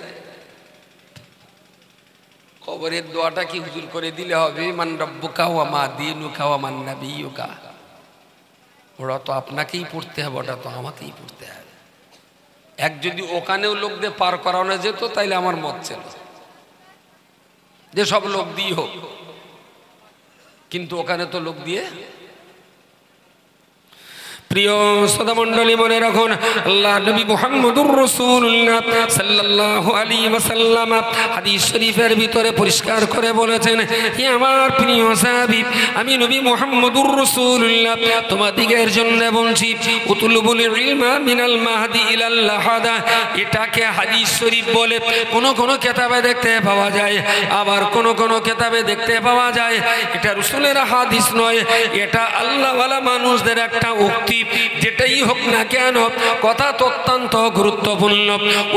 কবরের দোয়াটা কি হুজুর করে দিলে হবে? মান রাব্বুকা ওয়া মা দীনুকা ওয়া মান নাবিয়ুকা, ওটা তো আপনাকেই পড়তে হবে, ওটা তো আমাকেই পড়তে হবে। এক যদি ওখানেও লোক দিয়ে পার করানো যেত, তাইলে আমার মত ছিল যে সব লোক দিয়ে হোক, কিন্তু ওখানে তো লোক দিয়ে। প্রিয় শ্রোতা মণ্ডলী, মনে রাখুন আল্লাহ নবী মুহাম্মদুর রাসূলুল্লাহ সাল্লাল্লাহু আলাইহি ওয়াসাল্লাম হাদিস শরীফের ভিতরে পরিষ্কার করে বলেছেন, হে আমার প্রিয় সাহাবী, আমি নবী মুহাম্মদুর রাসূলুল্লাহ তোমাদিগের জন্য বলছি, উতুলুবুল ইলমা মিনাল মাহদি ইলাল লাহাদা। এটাকে হাদিস শরীফ বলে কোন কোন কিতাবে দেখতে পাওয়া যায়, আবার কোন কোন কিতাবে দেখতে পাওয়া যায় এটা রাসূলের হাদিস নয়, এটা আল্লাহওয়ালা মানুষদের একটা উক্তি। যেটাই হোক না কেন, কথা অত্যন্ত গুরুত্বপূর্ণ।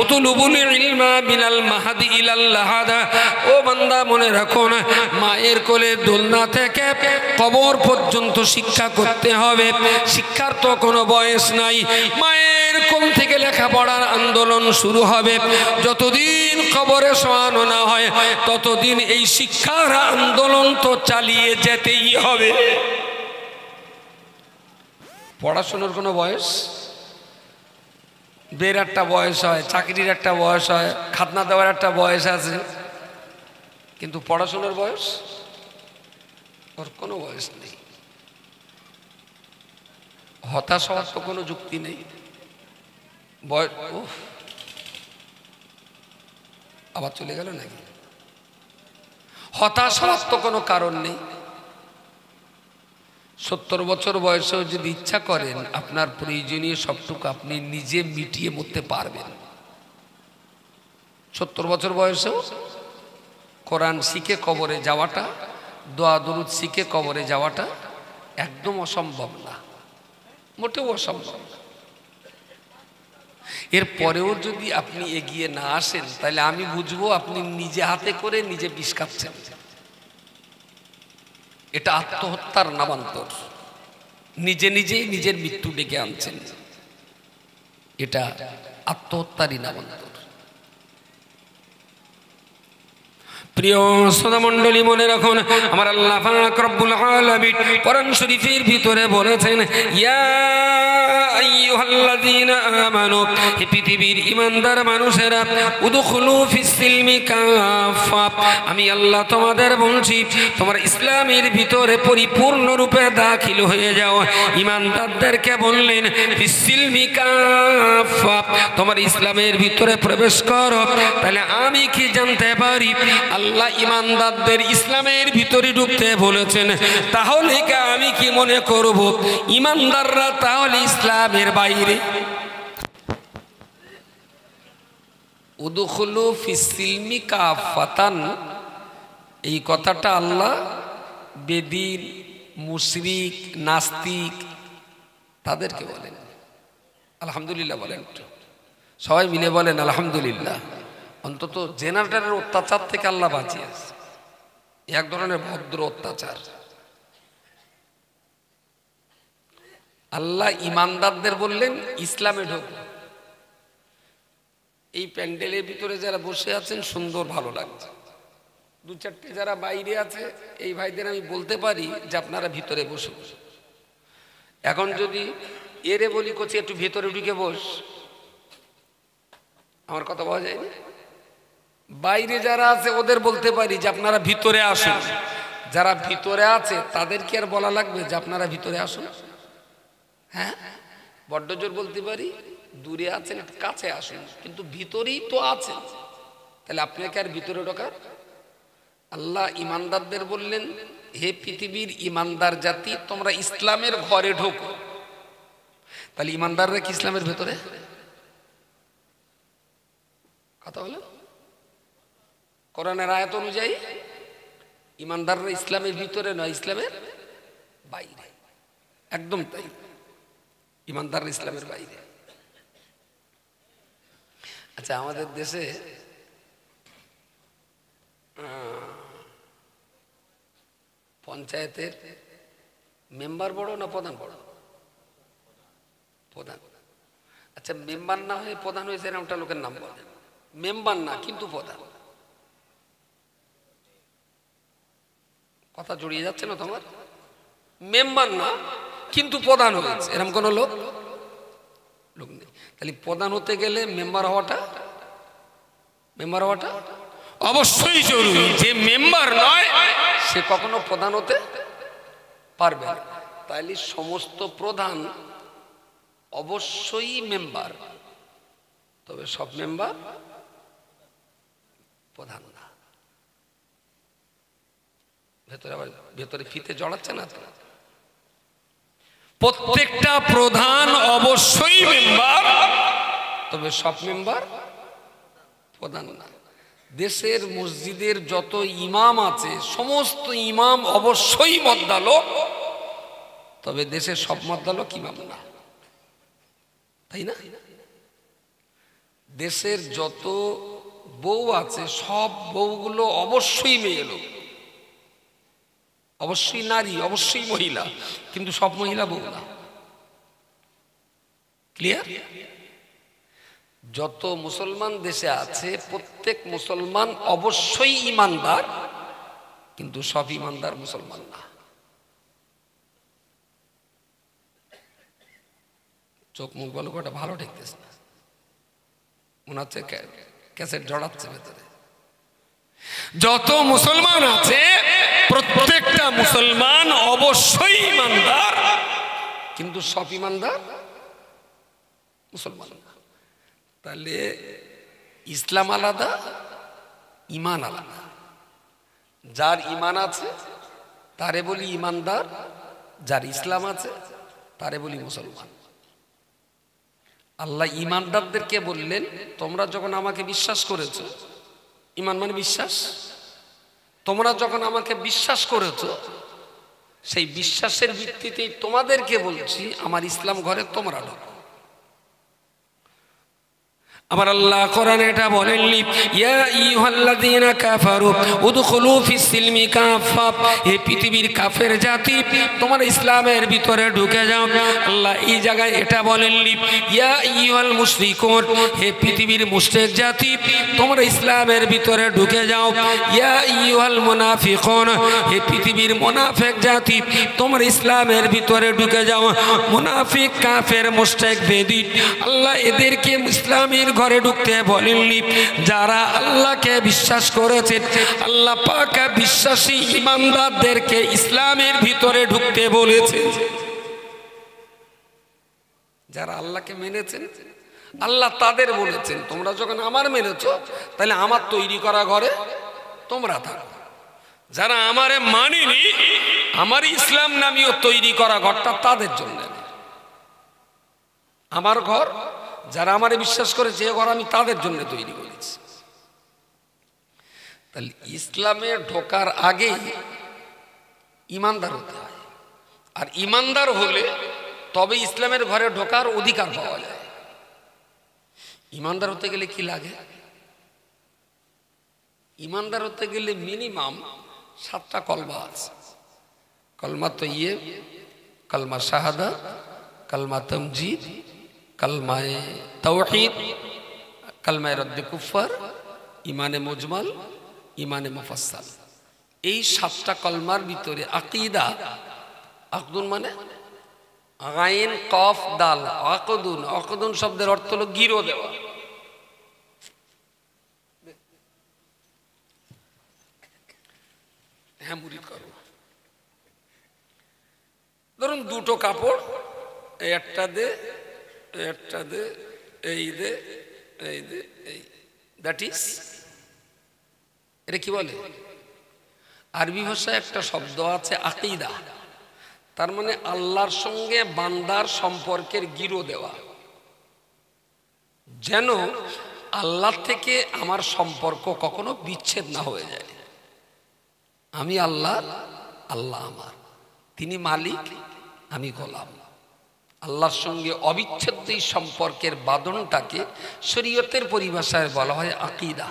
উতুলুবুল ইলমা মিনাল মাহদি ইলাল লাহাদা। ও বান্দা, মনে রাখুন, মায়ের কোলে দোলনা থেকে কবর পর্যন্ত শিক্ষা করতে হবে। শিক্ষার তো কোনো বয়স নাই। মায়ের কোল থেকে লেখাপড়ার আন্দোলন শুরু হবে। যতদিন কবরে শোয়ানো না হয় ততদিন এই শিক্ষার আন্দোলন তো চালিয়ে যেতেই হবে। পড়াশোনার কোনো বয়স, বের একটা বয়স হয়, চাকরির একটা বয়স হয়, খাতনা দেওয়ার একটা বয়স আছে, কিন্তু পড়াশোনার বয়স ওর কোনো বয়স নেই। হতাশ হওয়ার তো কোনো যুক্তি নেই। আবার চলে গেল নাকি? হতাশ হওয়ার তো কোনো কারণ নেই। 70 বছর বয়সেও যদি ইচ্ছা করেন, আপনার প্রয়োজনীয় সবটুকু আপনি নিজে মিটিয়ে মরতে পারবেন। 70 বছর বয়সেও কোরআন শিখে কবরে যাওয়াটা, দোয়া দরুদ শিখে কবরে যাওয়াটা একদম অসম্ভব না, মোটেও অসম্ভব না। এরপরেও যদি আপনি এগিয়ে না আসেন, তাহলে আমি বুঝবো আপনি নিজে হাতে করে নিজে বিষ খাচ্ছেন। এটা আত্মহত্যার নামান্তর। নিজে নিজেই নিজের মৃত্যু ডেকে আনছেন, এটা আত্মহত্যারই নামান্তর। প্রিয় শ্রোতা মণ্ডলী, মনে রাখুন, আমার আল্লাহ পাক রব্বুল আলামিন কোরআন শরীফের ভিতরে বলেছেন, ইয়া আইয়ুহাল্লাযীনা আমানু, হে পৃথিবীর ঈমানদার মানুষেরা, উদখুলু ফিস সিলমি কাফা, আমি আল্লাহ তোমাদের বলছি, তোমরা ইসলামের ভিতরে পরিপূর্ণরূপে দাখিল হয়ে যাও। ঈমানদারদেরকে বললেন ফিস সিলমি কাফা, তোমরা ইসলামের ভিতরে প্রবেশ করো। তাহলে আমি কি জানতে পারি আল্লাহ ঈমানদারদের ইসলামের ভিতরে ঢুকতে বলেছেন? তাহলে আমি কি মনে করব ঈমানদাররা তাহলে ইসলামের বাইরে? উদখুলু ফিস সিলমি কাফাতান, এই কথাটা আল্লাহ বেদিন, মুশরিক, নাস্তিক তাদেরকে বলেন। আলহামদুলিল্লাহ বলেন, সবাই মিলে বলেন আলহামদুলিল্লাহ। অন্তত জেনারেটরের অত্যাচার থেকে আল্লাহ বাঁচিয়েছে, এক ধরনের ভদ্র অত্যাচার। আল্লাহ ঈমানদারদের বললেন ইসলামে ঢোক। এই প্যান্ডেলের ভিতরে যারা বসে আছেন সুন্দর, ভালো লাগছে। 2-4টে যারা বাইরে আছে, এই ভাইদের আমি বলতে পারি যে আপনারা ভিতরে বসে। এখন যদি এরে বলি করছি একটু ভিতরে ঢুকে বস, আমার কথা বলা যায় না। বাইরে যারা আছে ওদের বলতে পারি যে আপনারা ভিতরে আসুন। যারা ভিতরে আছে তাদেরকে আর বলা লাগবে যে আপনারা ভিতরে আসুন? হ্যাঁ, বড্ড জোর বলতে পারি, দূরে আছেন কাছে আসুন, কিন্তু ভিতরেই তো আছেন। তাহলে আপনাকে আর ভিতরে ঢোকার? আল্লাহ ঈমানদারদের বললেন, হে পৃথিবীর ঈমানদার জাতি, তোমরা ইসলামের ঘরে ঢোকো। তাহলে ঈমানদাররা কি ইসলামের ভেতরে? কথা বলেন। কোরআনের আয়াত অনুযায়ী ঈমানদাররা ইসলামের ভিতরে নয়, ইসলামের বাইরে। একদম তাই, ঈমানদাররা ইসলামের বাইরে। আচ্ছা, আমাদের দেশে পঞ্চায়েতের মেম্বার বড় না প্রধান বড়? প্রধান। আচ্ছা, মেম্বার না হয়ে প্রধান হয়েছে এরকমটা লোকের নাম বলে। মেম্বার না কিন্তু প্রধান। কথা জড়িয়ে যাচ্ছে না তোমার? মেম্বার না কিন্তু প্রধান হয়েছে, এরকম কোন লোক নেই। তাহলে প্রধান হতে গেলে মেম্বার হওয়াটা অবশ্যই জরুরি। যে মেম্বার নয় সে কখনো প্রধান হতে পারবে না। তাইলে সমস্ত প্রধান অবশ্যই মেম্বার, তবে সব মেম্বার প্রধান না। ভেতরে ফিতে জড়াচ্ছে না তো? প্রত্যেকটা প্রধান অবশ্যই মেম্বার, তবে সব মেম্বার প্রধান না। দেশের মসজিদের যত ইমাম আছে সমস্ত ইমাম অবশ্যই মদ্দালোক, তবে দেশের সব মদ্দালোক ইমাম না, তাই না? দেশের যত বউ আছে সব বউগুলো অবশ্যই মেয়ে লোক, অবশ্যই নারী, অবশ্যই মহিলা, কিন্তু সব মহিলা বউ না। ক্লিয়ার? যত মুসলমান দেশে আছে প্রত্যেক মুসলমান অবশ্যই ইমানদার, কিন্তু সব ইমানদার মুসলমান না। চোখ মুখ বলো কটা ভালো ঠেকতেছে না, মনে হচ্ছে ক্যাসেট জড়াচ্ছে ভেতরে। যত মুসলমান আছে প্রত্যেকটা মুসলমান অবশ্যই ইমানদার, কিন্তু সব ইমানদার মুসলমান না। তাহলে ইসলাম আলাদা, ইমান আলাদা। যার ইমান আছে তারে বলি ইমানদার, যার ইসলাম আছে তারে বলি মুসলমান। আল্লাহ ইমানদারদেরকে বললেন, তোমরা যখন আমাকে বিশ্বাস করেছো, ইমান মানে বিশ্বাস, তোমরা যখন আমাকে বিশ্বাস করেছো সেই বিশ্বাসের ভিত্তিতেই তোমাদেরকে বলছি আমার ইসলাম ঘরে তোমরা ঢোকো। আমার আল্লাহ কোরআনে এটা বলেননি, ইয়া আইয়ুহাল্লাযীনা কাফারু উদখুলু ফিস সিলমি কাফা, হে পৃথিবীর কাফের জাতি তোমরা ইসলামের ভিতরে ঢুকে যাও। আল্লাহ এই জায়গায় এটা বলেননি, ইয়া আইয়ুহাল মুশরিকুন, হে পৃথিবীর মুশরিক জাতি তোমরা ইসলামের ভিতরে ঢুকে যাও। ইয়া আইয়ুহাল মুনাফিকুন, হে পৃথিবীর মুনাফিক জাতি তোমরা ইসলামের ভিতরে ঢুকে যাও। মুনাফিক, কাফের, মুশরিক, বেদিন আল্লাহ এদেরকে ইসলামের ঘরে ঢুকতে বলেননি। যারা আল্লাহকে বিশ্বাস করেছে আল্লাহ পাক বিশ্বাসী ইমানদারদেরকে ইসলামের ভিতরে ঢুকতে বলেছে। যারা আল্লাহকে মেনেছেন আল্লাহ তাদের বলেছেন তোমরা যখন আমার মেনেছো তাহলে আমার তৈরি করা ঘরে তোমরা থাকো। যারা আমারে মানেনি আমার ইসলাম নামীয় তৈরি করা ঘরটা তাদের জন্য আমার ঘর, যারা আমারে বিশ্বাস করে যে ঘর আমি তাদের জন্য তৈরি করেছি। তাহলে ইসলামে ঢোকার আগে ইমানদার হতে হয়, আর ইমানদার হলে তবে ইসলামের ঘরে ঢোকার অধিকার পাওয়া যায়। ইমানদার হতে গেলে কি লাগে? ইমানদার হতে গেলে মিনিমাম 7টা কলমা আছে। কলমা তৈয়ব, কলমা শাহাদাত, কলমা তামজিদ, কলমায়ে তাওহীদ, কলমায়ে রদ্দে কুফর, ইমানে মুজমাল, ইমানে মুফাসসাল। এই 7টা কলমার ভিতরে আকীদা, আকদুন মানে গাইন কফ দাল, আকদুন, আকদুন শব্দের অর্থ হলো গিরো দেওয়া। হ্যাঁ মুরিদ করো। ধরুন দুটো কাপড়, একটা দে, একটা দে, এই দে, এই দে, এই, দ্যাট ইজ, এটা কি বলে? আরবি ভাষায় একটা শব্দ আছে আকীদা, তার মানে আল্লাহর সঙ্গে বান্দার সম্পর্কের গিরো দেওয়া, যেন আল্লাহ থেকে আমার সম্পর্ক কখনো বিচ্ছেদ না হয়ে যায়। আমি আল্লাহ, আল্লাহ আমার, তিনি মালিক, আমি গোলাম। আল্লাহর সঙ্গে অবিচ্ছেদ্য এই সম্পর্কের বাঁধনটাকে শরীয়তের পরিভাষায় বলা হয় আকীদা।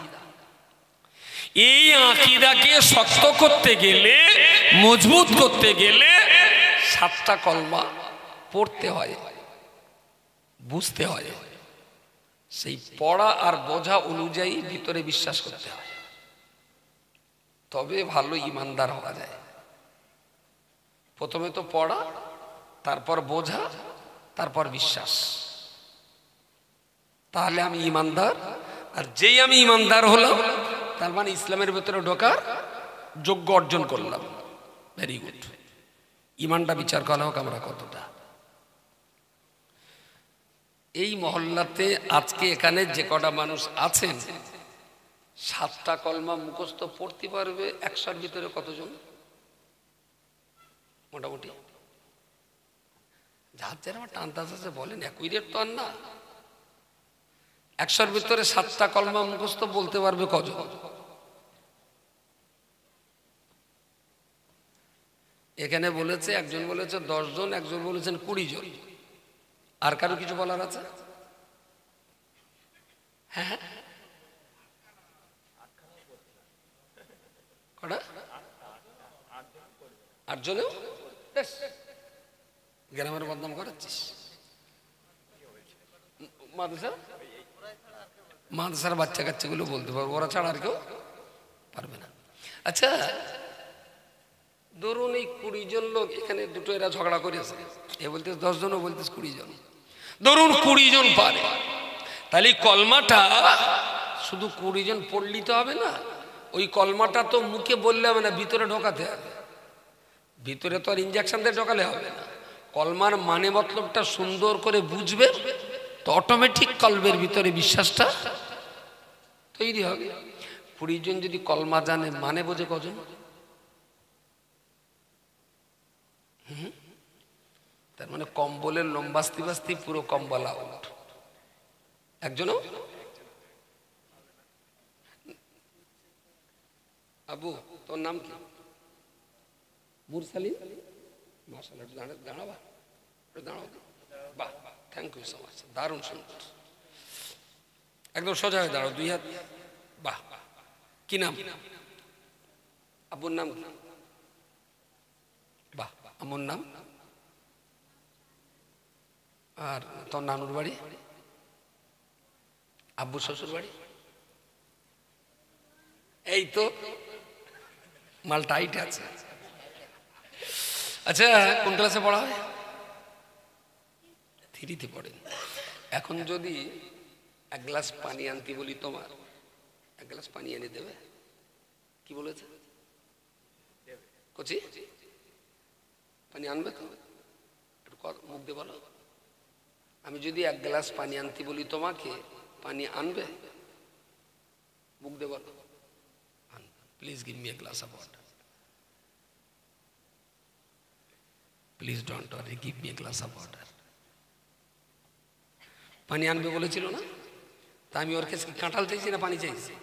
এই আকীদাকে শক্ত করতে গেলে, মজবুত করতে গেলে 7টা কলমা পড়তে হয়, বুঝতে হয়। সেই পড়া আর বোঝা অনুযায়ী ভিতরে বিশ্বাস করতে হয়, তবে ভালো ইমানদার হওয়া যায়। প্রথমে তো পড়া, তারপর বোঝা, তারপর বিশ্বাস, তাহলে আমি ইমানদার। আর যেই আমি ইমানদার হলাম তার মানে ইসলামের ভেতরে ঢোকার যোগ্য অর্জন করলাম। Very good. ইমানটা বিচার করা হোক আমরা কতটা। এই মহল্লাতে আজকে এখানে যে কটা মানুষ আছেন 7টা কলমা মুখস্থ পড়তে পারবে 100-র ভিতরে কতজন? মোটামুটি যার যারা আমার টানতাজ আছে বলেন, অ্যাকুরেট তো আর না। 100-র ভিতরে 7টা কলমা মুখস্থ বলতে পারবে কজন? এখানে বলেছে একজন বলেছে 10 জন, একজন বলেছেন 20 জন। আর কারো কিছু বলার আছে? হ্যাঁ, কটা? 8 জনেও গ্রামের বদনাম করাচ্ছিস। মাদ্রাসার বাচ্চা কাচ্চাগুলো বলতে পারবো, ওরা ছাড়া আর কেউ পারবে না। আচ্ছা, ধরুন এই 20 জন লোক এখানে, দুটো এরা ঝগড়া করেছে, এ বলতে 10 জন, ও বলতে 20 জন। ধরুন 20 জন পারে, তাহলে কলমাটা শুধু 20 জন পড়লি তো হবে না, ওই কলমাটা তো মুখে বললে হবে না, ভিতরে ঢোকাতে হবে। ভিতরে তো আর ইঞ্জেকশন দিয়ে ঢোকালে হবে না। কলমার মানে মতলবটা সুন্দর করে বুঝবে তো অটোমেটিক কলবের ভিতরে বিশ্বাসটা তৈরি হবে। 20 জন যদি কলমা জানে, মানে বোঝে কজন? তার মানে কম্বলের লম্বাস্তি বাস্তি পুরো কম্বল আউট। একজনও? আবু, তোর নাম কি? মুরসালিন। মাশাআল্লাহ, দাঁড়াবা, দাঁড়াও। বাহ, থ্যাংক ইউ সো মাচ, দারুণ সুন্দর। একদম সোজা হয়ে দাঁড়াও, 2 হাত। বাহ, কি নাম? আব্বুর নাম কি? বাহ, আম্মুর নাম? আর তোর নানুর বাড়ি? আব্বু শ্বশুর বাড়ি? এই তো মাল টাইট আছে। আচ্ছা, কোন ক্লাসে পড়া হয়? 3তে পড়েন। এখন যদি 1 গ্লাস পানি আনতে বলি তোমার, 1 গ্লাস পানি এনে দেবে? কি বলেছে? কচি পানি আনবে তো? একটু মুখ দিয়ে বলো। আমি যদি 1 গ্লাস পানি আনতে বলি তোমাকে, পানি আনবে? মুখ দিয়ে বলো। Please give me a glass of water. Please don't worry, give me a glass of water. পানি আনবে বলেছিল না? তা আমি ওর কাছে কাঁঠাল চাইছি না পানি চাইছি?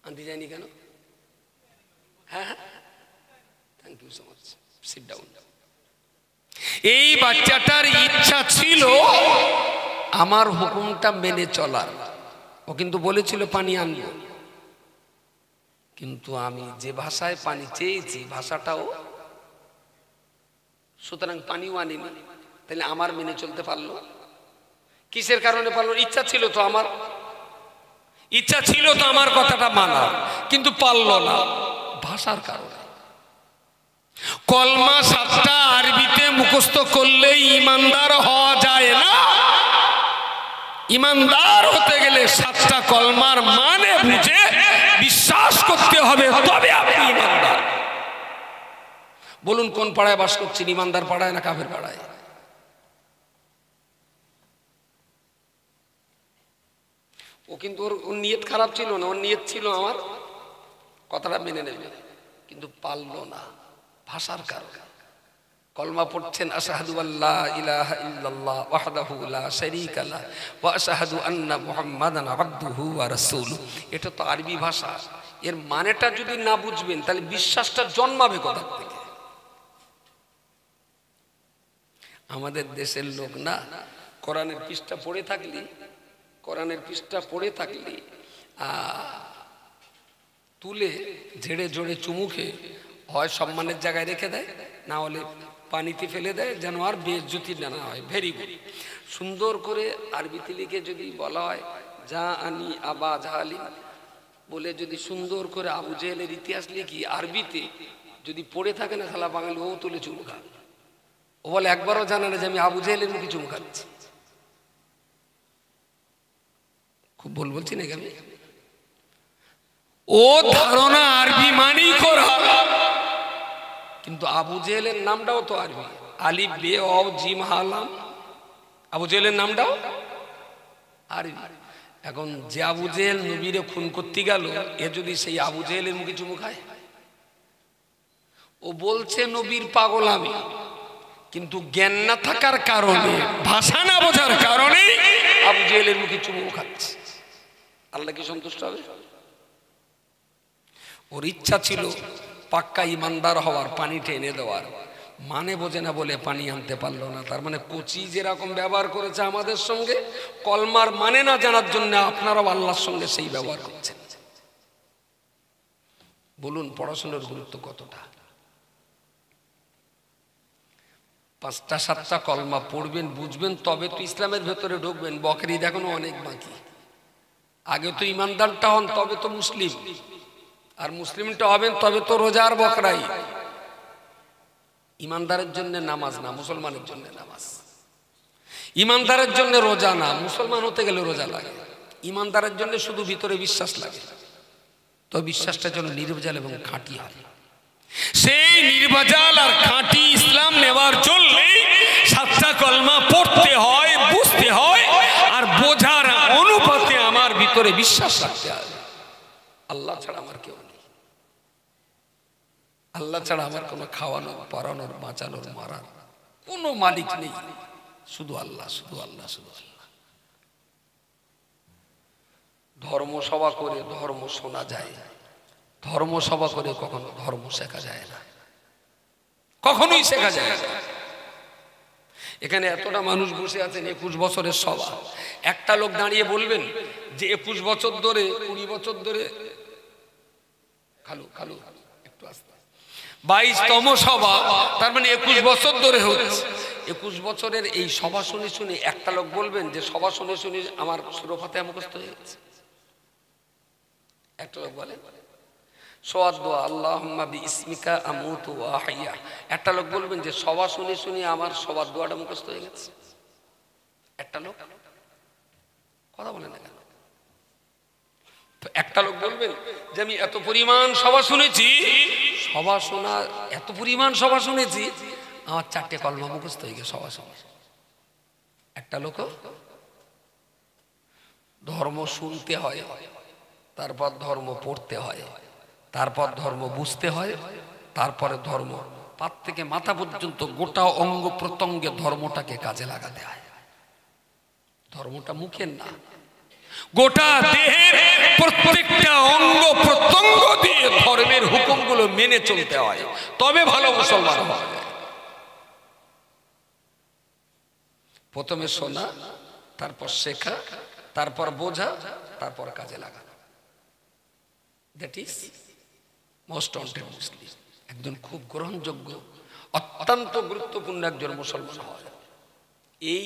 আনতে যাইনি কেন? হ্যাঁ, thank you so much, sit down. এই বাচ্চাটার ইচ্ছা ছিল আমার হুকুমটা মেনে চলার। ও কিন্তু বলেছিল পানি আনবো, কিন্তু আমি যে ভাষায় পানি চেয়েছি ভাষাটাও, সুতরাং পানিও আনিনি। তাহলে আমার মেনে চলতে পারলো? কিসের কারণে পারলো? ইচ্ছা ছিল তো আমার, ইচ্ছা ছিল তো আমার কথাটা মানার, কিন্তু পারলো না ভাষার কারণে। কলমা 7টা আরবিতে মুখস্থ করলেই ইমানদার হওয়া যায় না। ইমানদার হতে গেলে 7টা কলমার মানে বুঝে বিশ্বাস করতে হবে, তবে আপনি ইমানদার। বলুন কোন পাড়ায় বাস করছেন, ইমানদার পাড়ায় না কাফের পাড়ায়? ও কিন্তু ওর নিয়ত খারাপ ছিল না, ওর নিয়ত ছিল আমার কথাটা মেনে নেবে, কিন্তু পারলো না ভাষার কারণে। কলমা পড়ছেন আশহাদু আল্লা ইলাহা ইল্লাল্লাহ ওয়াহদাহু লা শারীকা লাহ ওয়া আশহাদু আন্না মুহাম্মাদান আবদুহু ওয়া রাসূলুহু। এটা তো আরবি ভাষা, এর মানেটা যদি না বুঝবেন তাহলে বিশ্বাসটা জন্মাবে কোথা থেকে? আমাদের দেশের লোক না, কোরআনের পৃষ্ঠা পড়ে থাকলি, কোরআনের পৃষ্ঠা পড়ে থাকলি তুলে ঝেড়ে ঝেড়ে চুমুখে হয় সম্মানের জায়গায় রেখে দেয়, না হলে পানিতে ফেলে দেয়, যেন আর বেইজ্জতি না হয়। Very good. সুন্দর করে আরবিতে লিখে যদি বলা হয় যা আনি আবা জাহালি বলে, যদি সুন্দর করে আবু জেহেলের ইতিহাস লিখি আরবিতে, যদি পড়ে থাকে না শালা বাঙালি, ও তুলে চুমু খায়। ও বলে একবারও জানে না যে আমি আবু জেহেলের মুখে চুমু খাচ্ছি। খুব ভুল বলছি নাকি আমি? ও ধারণা আরবি মানেই করা, কিন্তু আবু জেহেলের নামটাও তো আরবি, আলিফ বে অ জিম হালাম, আবু জেহেলের নামটাও আরবি। এখন যে আবু জেহেল নবীরে খুন করতে গেল, এ যদি সেই আবু জেহেলের মুখে চুমু খায়? ও বলছে নবীর পাগল আমি, কিন্তু জ্ঞান না থাকার কারণে, ভাষা না বোঝার কারণে আবু জেহেলের মুখে চুমু খাচ্ছে। আল্লাহ কি সন্তুষ্ট হবে? ওর ইচ্ছা ছিল পাক্কা ইমানদার হওয়ার, পানি টেনে দেওয়ার, মানে বোঝে না বলে পানি আনতে পারলো না। তার মানে কোচি যেরকম ব্যবহার করেছে আমাদের সঙ্গে, কলমার মানে না জানার জন্য আপনারাও আল্লাহর সঙ্গে সেই ব্যবহার করছেন। বলুন পড়াশোনার গুরুত্ব কতটা? 5টা 7টা কলমা পড়বেন, বুঝবেন, তবে তো ইসলামের ভেতরে ঢুকবেন। বকরি এখনো অনেক বাকি। আগে তো ইমানদারটা হন, তবে তো মুসলিম, আর মুসলিমটা হবেন তবে তো রোজার বকরাই। ইমানদারের জন্য নামাজ না, মুসলমানের জন্য নামাজ। ইমানদারের জন্য রোজা না, মুসলমান হতে গেলে রোজা লাগে। ইমানদারের জন্য শুধু ভিতরে বিশ্বাস লাগে, তো বিশ্বাসটা যেন নির্ভেজাল এবং খাঁটি হয়। সেই নির্ভেজাল আর খাঁটি ইসলাম নেওয়ার জন্য 7টা কলমা পড়তে হয়, বুঝতে হয়, আর বোঝার অনুপাতে আমার ভিতরে বিশ্বাস রাখতে হয়। আল্লাহ ছাড়া আমার কেউ নেই, আল্লাহ ছাড়া আমার কোনো খাওয়ানোর, পরানোর, বাঁচানোর, মারার কোনো মালিক নেই। শুধু আল্লাহ, শুধু আল্লাহ, শুধু আল্লাহ। ধর্মসভা করে ধর্ম শোনা যায়, ধর্মসভা করে কখনো ধর্ম শেখা যায় না, কখনোই শেখা যায় না। এখানে এতটা মানুষ বসে আছেন, 21 বছরের সভা। একটা লোক দাঁড়িয়ে বলবেন যে 21 বছর ধরে, 20 বছর ধরে, খালু খালু একটু আস্তে, 22তম সভা, তার মানে 21 বছর ধরে হচ্ছে। 21 বছরের এই সভা শুনে শুনে একটা লোক বলবেন যে সভা শুনে শুনে আমার সূরা ফাতিহা মুখস্থ হয়ে গেছে? একটা লোক বলে সোয়াদ দোয়া আল্লাহুম্মা বিইসমিকা আমুতু ওয়া আহইয়া। একটা লোক বলবেন যে সভা শুনে শুনে আমার সবার দোয়াটা মুখস্থ হয়ে গেছে। একটা লোক কথা বলে না কেন? তো একটা লোক বলবেন যে আমি এত পরিমাণ সভা শুনেছি, সভা শোনা, এত পরিমাণ সভা শুনেছি, আমার 4টে কলমা মুখস্থ হয়ে গেছে সভা শুনে। একটা লোক ধর্ম শুনতে হয়, তারপর ধর্ম পড়তে হয়, তারপর ধর্ম বুঝতে হয়, তারপরে ধর্ম পাত থেকে মাথা পর্যন্ত গোটা অঙ্গ প্রত্যঙ্গে ধর্মটাকে কাজে লাগাতে হয়। ধর্মটা মুখের না, গোটা দেহের প্রত্যেকটা অঙ্গ প্রত্যঙ্গ দিয়ে ধর্মের হুকুমগুলো মেনে চলতে হয়, তবে ভালো মুসলমান হওয়া যায়। প্রথমে শোনা, তারপর শেখা, তারপর বোঝা, তারপর কাজে লাগানো। দ্যাট ইজ মোস্ট ওয়ান্টেড মুসলিম। একজন খুব গ্রহণযোগ্য, অত্যন্ত গুরুত্বপূর্ণ একজন মুসলমান হওয়া যায়। এই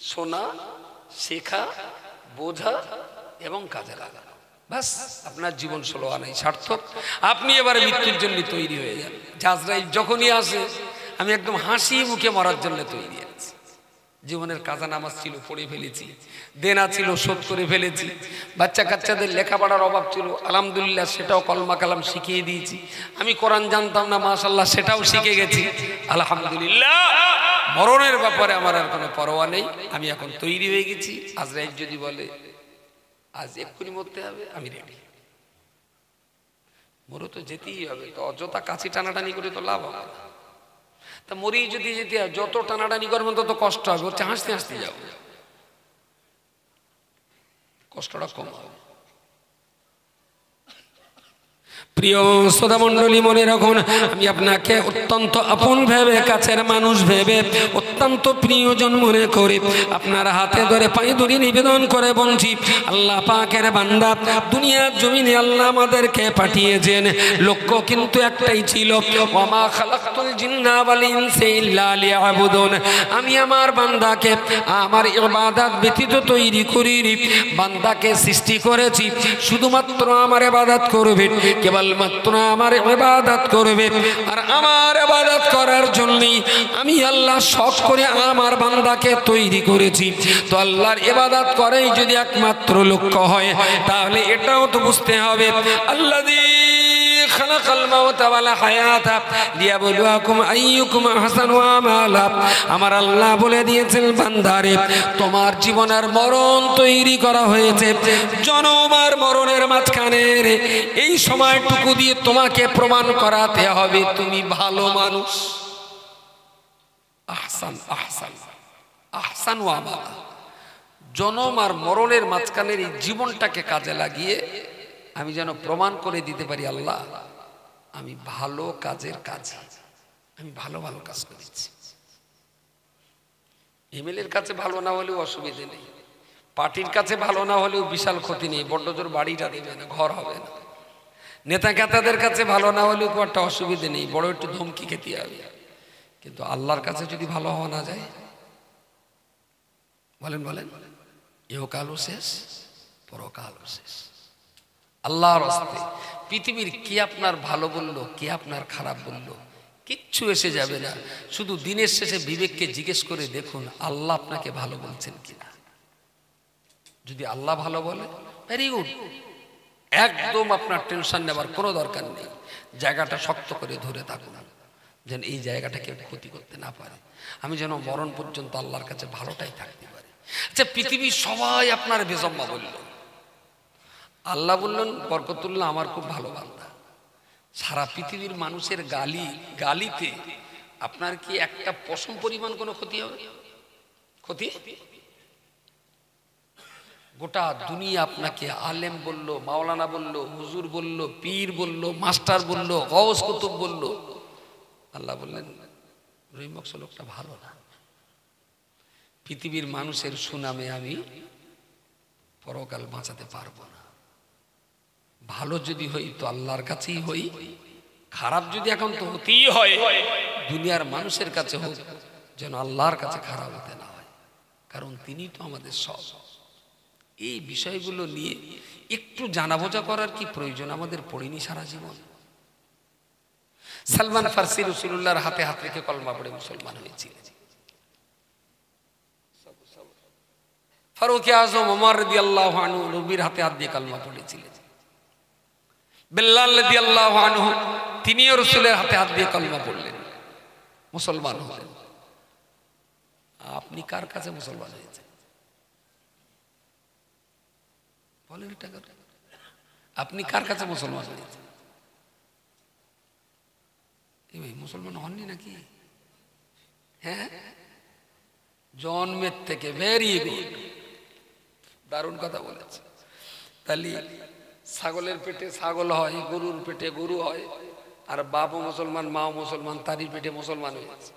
শোনা, শেখা, বোঝা এবং কাজে লাগানো, বাস আপনার জীবন 16 আনাই সার্থক। আপনি এবারে মৃত্যুর জন্য তৈরি হয়ে যান। আজরাইল যখনই আসে আমি একদম হাসি মুখে মরার জন্য তৈরি আছি। জীবনের কাজা নামাজ ছিল, পড়ে ফেলেছি। দেনা ছিল, শোধ করে ফেলেছি। বাচ্চা কাচ্চাদের লেখাপড়ার অভাব ছিল, আলহামদুলিল্লাহ সেটাও কলমা কালাম শিখিয়ে দিয়েছি। আমি কোরআন জানতাম না, মাশাআল্লাহ সেটাও শিখে গেছি, আলহামদুলিল্লাহ। মরণের ব্যাপারে আমার আর কোনো পরোয়া নেই, আমি এখন তৈরি হয়ে গেছি। আজরাইল যদি বলে আজ এক্ষুনি মরতে হবে, আমি রেডি। মরে তো যেতেই হবে, তো অযথা কাছে টানাটানি করে তো লাভ হবে না। তা মরি যদি যেতে হয়, যত টানাটানি করবেন তত কষ্ট হবে, হচ্ছে হাসতে হাসতে যাবো, কষ্টটা কম হবে। প্রিয় শ্রোতা মণ্ডলী, মনে রাখুন, আমি আপনাকে অত্যন্ত আপন ভেবে, কাছের মানুষ ভেবে, অত্যন্ত প্রিয়জন মনে করে আপনার হাতে ধরে পায়ে ধরে নিবেদন করে বলছি, আল্লাহ পাকের বান্দা, দুনিয়ার জমিনে আল্লাহ আমাদেরকে পাঠিয়েছেন, লক্ষ্য কিন্তু একটাই ছিল, ওয়ামা খালাকতুল জিন্না ওয়াল ইনসা ইল্লা লিয়াবুদুন। আমি আমার বান্দাকে আমার ইবাদত ব্যতীত তৈরি করিনি। বান্দাকে সৃষ্টি করেছি শুধুমাত্র আমার ইবাদত করবে, কেবলমাত্র আমার ইবাদত করবে। আর আমার ইবাদত করার জন্যই আমি আল্লাহ শখ করে আমার বান্দাকে তৈরি করেছি। তো আল্লাহর ইবাদত করাই যদি একমাত্র লক্ষ্য হয়, তাহলে এটাও তো বুঝতে হবে, আল্লাযী খালাক খালাকাল মাউতা ওয়াল হায়াতা লিয়াবলুয়াকুম আইয়ুকুম আহসানু আমালা। আমার আল্লাহ বলে দিয়েছেন বান্দারে তোমার জীবনের মরণ তৈরি করা হয়েছে জন্ম আর মরণের মাঝখানে এই সময়টুকু দিয়ে তোমাকে প্রমাণ করাতে হবে তুমি ভালো মানুষ। আহসান আহসান আহসান ওয়া আমালা। জন্ম আর মরণের মাঝখানের এই জীবনটাকে কাজে লাগিয়ে আমি যেন প্রমাণ করে দিতে পারি আল্লাহ আমি ভালো কাজের কাজ, আমি ভালো ভালো কাজ করেছি। এমএলএর কাছে ভালো না হলেও অসুবিধে নেই, পার্টির কাছে ভালো না হলেও বিশাল ক্ষতি নেই, বড্ড জোর বাড়িটা দেবে না, ঘর হবে না। নেতা কেতাদের কাছে ভালো না হলেও খুব একটা অসুবিধে নেই, বড় একটু ধমকি খেতে হবে। কিন্তু আল্লাহর কাছে যদি ভালো হওয়া না যায়, বলেন বলেন, ইহকালও শেষ পরকালও শেষ। আল্লাহর রাস্তায় পৃথিবীর কে আপনার ভালো বললো কে আপনার খারাপ বললো কিচ্ছু এসে যাবে না। শুধু দিনের শেষে বিবেককে জিজ্ঞেস করে দেখুন আল্লাহ আপনাকে ভালো বলছেন কিনা। যদি আল্লাহ ভালো বলে ভেরি গুড, একদম আপনার টেনশন নেবার কোনো দরকার নেই। জায়গাটা শক্ত করে ধরে থাকুন যেন এই জায়গাটা কেউ ক্ষতি করতে না পারে। আমি যেন মরণ পর্যন্ত আল্লাহর কাছে ভালোটাই থাকতে পারি। আচ্ছা, পৃথিবীর সবাই আপনার বেজম্মা বলল, আল্লাহ বললেন বরকতুল্লাহ আমার খুব ভালো বান্দা। সারা পৃথিবীর মানুষের গালিতে আপনার কি একটা পশম পরিমাণ কোনো ক্ষতি হবে? ক্ষতি? গোটা দুনিয়া আপনাকে আলেম বলল, মাওলানা বলল, হুজুর বলল, পীর বলল, মাস্টার বলল, গওস কুতুব বলল, আল্লাহ বললেন রহিম বক্স লোকটা ভালো না। পৃথিবীর মানুষের সুনামে আমি পরকাল বাঁচাতে পারবো না। ভালো যদি হই তো আল্লাহর কাছেই হই, খারাপ যদি এখন তো হতেই হয় দুনিয়ার মানুষের কাছে হোক, যেন আল্লাহর কাছে খারাপ হতে না হয়, কারণ তিনি তো আমাদের সব। এই বিষয়গুলো নিয়ে একটু জানা বোঝা করার কি প্রয়োজন আমাদের পড়িনি সারা জীবন? সালমান ফারসি রাসূলুল্লাহর হাতে হাত রেখে কলমা পড়ে মুসলমান হয়েছিলেন। ফারুক আযম ওমর রাদিয়াল্লাহু আনহু নবীর হাতে হাত দিয়ে কলমা পড়েছিলেন। বিল্লাল রাদিয়াল্লাহু আনহু তিনিও রাসূলের হাতে হাত দিয়ে কলমা পড়লেন, মুসলমান হলেন। আপনি কার কাছে মুসলমান হয়েছেন বলেন? এটা আপনি কার কাছে মুসলমান হয়েছেন? মুসলমান হননি নাকি? হ্যাঁ, জন্মের থেকে। ভেরি গুড, দারুণ কথা বলেছে। তাহলে ছাগলের পেটে ছাগল হয়, গরুর পেটে গরু হয়, আর বাপও মুসলমান মাও মুসলমান, তারই পেটে মুসলমান হয়েছে,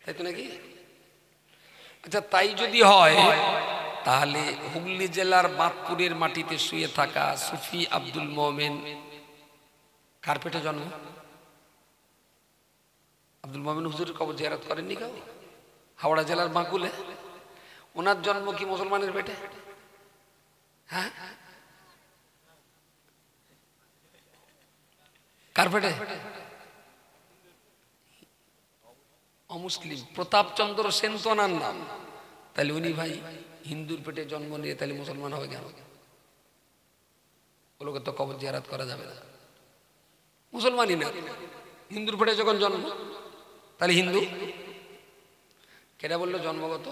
তাই তো নাকি? আচ্ছা, তাই যদি হয় তাহলে হুগলি জেলার বাঁকপুরের মাটিতে শুয়ে থাকা সুফি আব্দুল মোমেন কার পেটে জন্ম? আব্দুল মোমেন হুজুরের কবর জিয়ারত করেননি কেউ? হাওড়া জেলার বাঁকুলে। ওনার জন্ম কি মুসলমানের পেটে? হ্যাঁ, কার পেটে? অমুসলিম। প্রতাপচন্দ্র সেন তো ওনার নাম। তাহলে উনি ভাই হিন্দুর পেটে জন্ম নিয়ে তাহলে মুসলমান হবে কেন? ওগুলোকে তো কবর জিয়ারত করা যাবে না, মুসলমানই না। হিন্দুর পেটে যখন জন্ম তাহলে হিন্দু। কেটা বললো জন্মগত?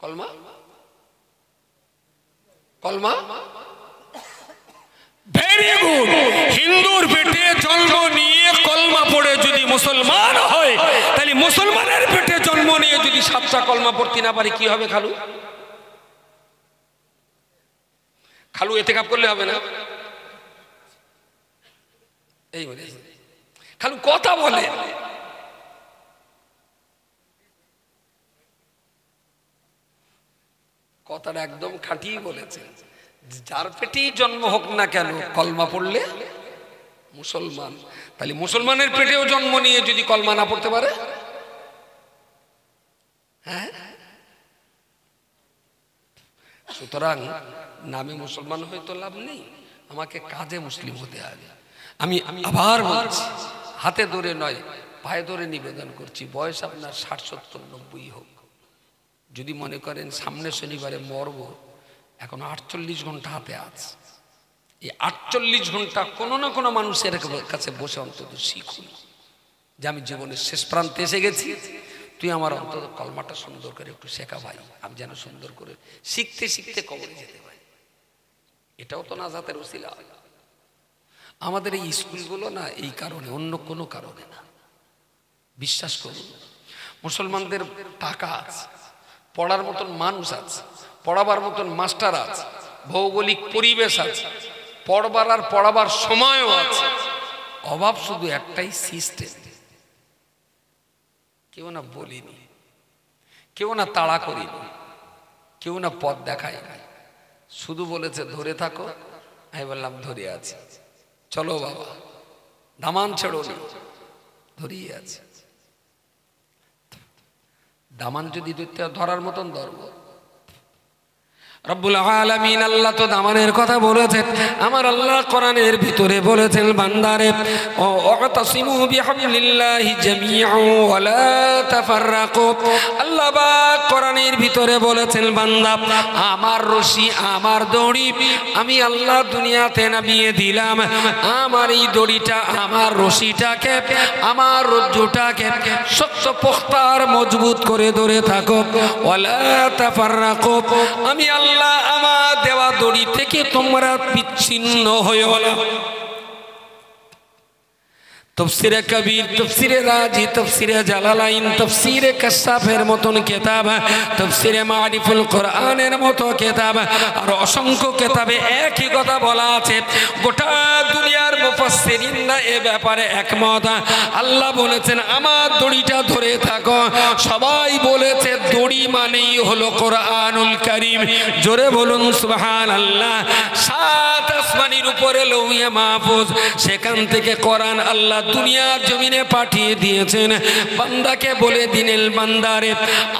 কলমা, কলমা। Very good. হিন্দুর পেটে জন্ম নিয়ে কলমা পড়ে যদি মুসলমান হয়, তাহলে মুসলমানের পেটে জন্ম নিয়ে যদি 7টা কলমা পড়তে না পারি কি হবে? খালু খালু এতেকাপ করলে হবে না? এই বলে খালু কথা বলে। কথাটা একদম খাঁটিই বলেছে। যার পেটেই জন্ম হোক না কেন কলমা পড়লে মুসলমান। তাহলে মুসলমানের পেটেও জন্ম নিয়ে যদি কলমা না পড়তে পারে, হ্যাঁ, সুতরাং নামে মুসলমান হয়তো লাভ নেই, আমাকে কাজে মুসলিম হতে হবে। আমি আবার বলছি, হাতে ধরে নয় পায়ে ধরে নিবেদন করছি, বয়স আপনার 60, 70, 90 হোক, যদি মনে করেন সামনে শনিবারে মরব, এখন 48 ঘন্টা হাতে আছে। এই 48 ঘন্টা কোনো না কোনো মানুষের কাছে বসে অন্তত শিখুন যে আমি জীবনের শেষ প্রান্তে এসে গেছি, তুই আমার অন্তত কলমাটা সুন্দর করে একটু শেখা ভাই, আমি যেন সুন্দর করে শিখতে শিখতে কবরে যেতে পারি। এটাও তো নাজাতের উসিলা। আমাদের এই স্কুলগুলো না এই কারণে, অন্য কোনো কারণে না। বিশ্বাস করুন, মুসলমানদের টাকা আছে, পড়ার মতন মানুষ আছে, পড়াবার মতন মাস্টার আছে, ভৌগোলিক পরিবেশ আছে, পড়বার আর পড়াবার সময়ও আছে। অভাব শুধু একটাই, সিস্টেম। কেউ না বলিনি, কেউ না তাড়া করিনি, কেউ না পথ দেখায় নাই, শুধু বলেছে ধরে থাকো। আমি বললাম ধরে আছি, চলো বাবা, দামান ছেড়ো না, ধরিয়ে আছে। দামান যদি ধরার মতন ধরবো। রব্বুল আলামিন আল্লাহ তো দামানের কথা বলেছেন। আমার আল্লাহ কোরআনের ভিতরে বলেছেন, বান্দারে ওয়াতাসিমু বিহাবলিল্লাহি জামিআন ওয়া লা তাফাররাকু। আল্লাহ পাক কোরআনের ভিতরে বলেছেন, বান্দা আমার রশি, আমার দড়ি আমি আল্লাহ দুনিয়াতে নামিয়ে দিলাম। আমার এই দড়িটা, আমার রশিটাকে, আমার রজ্জুটাকে শক্ত পোক্তার মজবুত করে ধরে থাকো। ওয়া লা তাফাররাকু, আমি আল্লাহ আমার দেওয়া দড়ি থেকে তোমরা বিচ্ছিন্ন হয়েও না। তফসিরে কবির, তফসিরে রাজি, তফসিরে জালালাইন, তফসিরে কাশাফের মতন কিতাব, তফসিরে মারিফুল কোরআনের মতো কিতাব, আর অসংখ্য কিতাবে একই কথা বলা আছে। গোটা দুনিয়ার মুফাসসিরিনরা এ ব্যাপারে একমত। আল্লাহ বলেছেন আমার দড়িটা ধরে থাকো। সবাই বলেছে দড়ি মানেই হলো কোরআনুল কারীম। জোরে বলুন সুবহানাল্লাহ। সাত আসমানের উপরে লৌহে মাহফুজ, সেখান থেকে কোরআন আল্লাহ দুনিয়ার জমিনে পাঠিয়ে দিয়েছেন। বান্দাকে বলে দিলেন, বান্দারে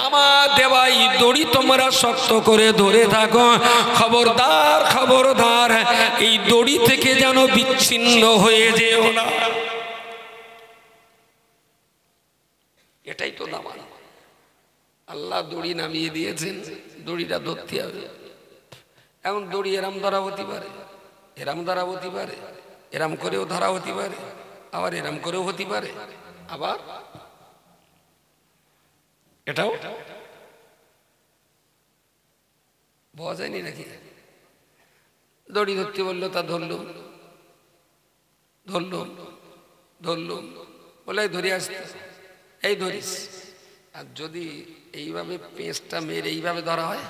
আমার দেওয়াই দড়ি তোমরা শক্ত করে ধরে থাকো। খবরদার, খবরদার, এই দড়ি থেকে যেন বিচ্ছিন্ন হয়ে যেও না। এটাই তো দামান। আল্লাহ দড়ি নামিয়ে দিয়েছেন, দড়িটা ধরতে হবে। এখন দড়ি এরাম ধরা হতে পারে, এরাম ধরা হতে পারে, এরাম করেও ধরা হতে পারে, আবার এরাম করেও হতে পারে, আবার এটাও বোঝা যায়নি নাকি। দড়ি ধরতে বললো, তা ধরলুম, ধরলুম, ধরলুম, বলে ধরে আসতে, এই ধরিস। আর যদি এইভাবে পেঁচটা মেরে এইভাবে ধরা হয়,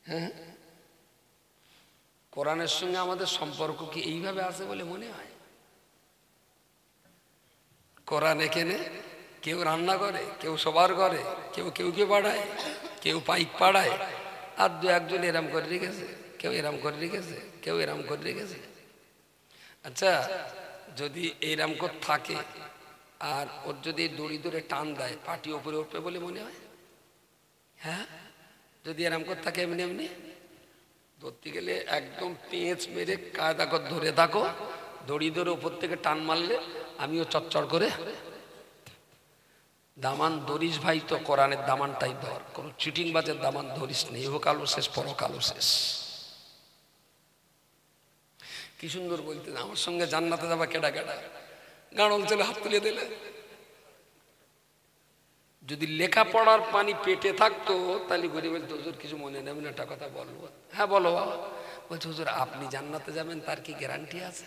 হ্যাঁ, কোরআনের সঙ্গে আমাদের সম্পর্ক কি এইভাবে আছে বলে মনে হয়? কোরআন এখানে কেউ রান্না করে, কেউ সবার করে, কেউ কেউকে পাঠায়, কেউ পাইপ পাড়ায়, আর দু একজন এরাম করে রেখেছে, কেউ এরাম করে রেখেছে, কেউ এরাম করে রেখেছে। আচ্ছা, যদি এইরাম করে থাকে আর ওর যদি দড়ি ধরে টান দেয়, পাটি ওপরে উঠবে বলে মনে হয়? হ্যাঁ, যদি এরাম করে থাকে এমনি এমনি ধরতে গেলে একদম পেঁচ মেরে কায়দা করে ধরে থাকো। দড়ি ধরে উপর থেকে টান মারলে আমিও চচ্চড় করে দামান ধরিস ভাই। তো কোরআনের দামানটাই ধর, কোন চিটিং বাজের দামান ধরিস নেই। ইহকালও শেষ, পরকালও শেষ। কি সুন্দর বলতে, আমার সঙ্গে জান্নাতে যাবা কেডা কেডা, গাঁড় অঞ্চলে হাত তুলে দিলে। যদি লেখাপড়ার পানি পেটে থাকতো তাহলে ঘুরে বলতো, হুজুর কিছু মনে নেবেন, একটা কথা বলবো। হ্যাঁ বলো বাবা। বলছে, হুজুর আপনি জান্নাতে যাবেন তার কি গ্যারান্টি আছে?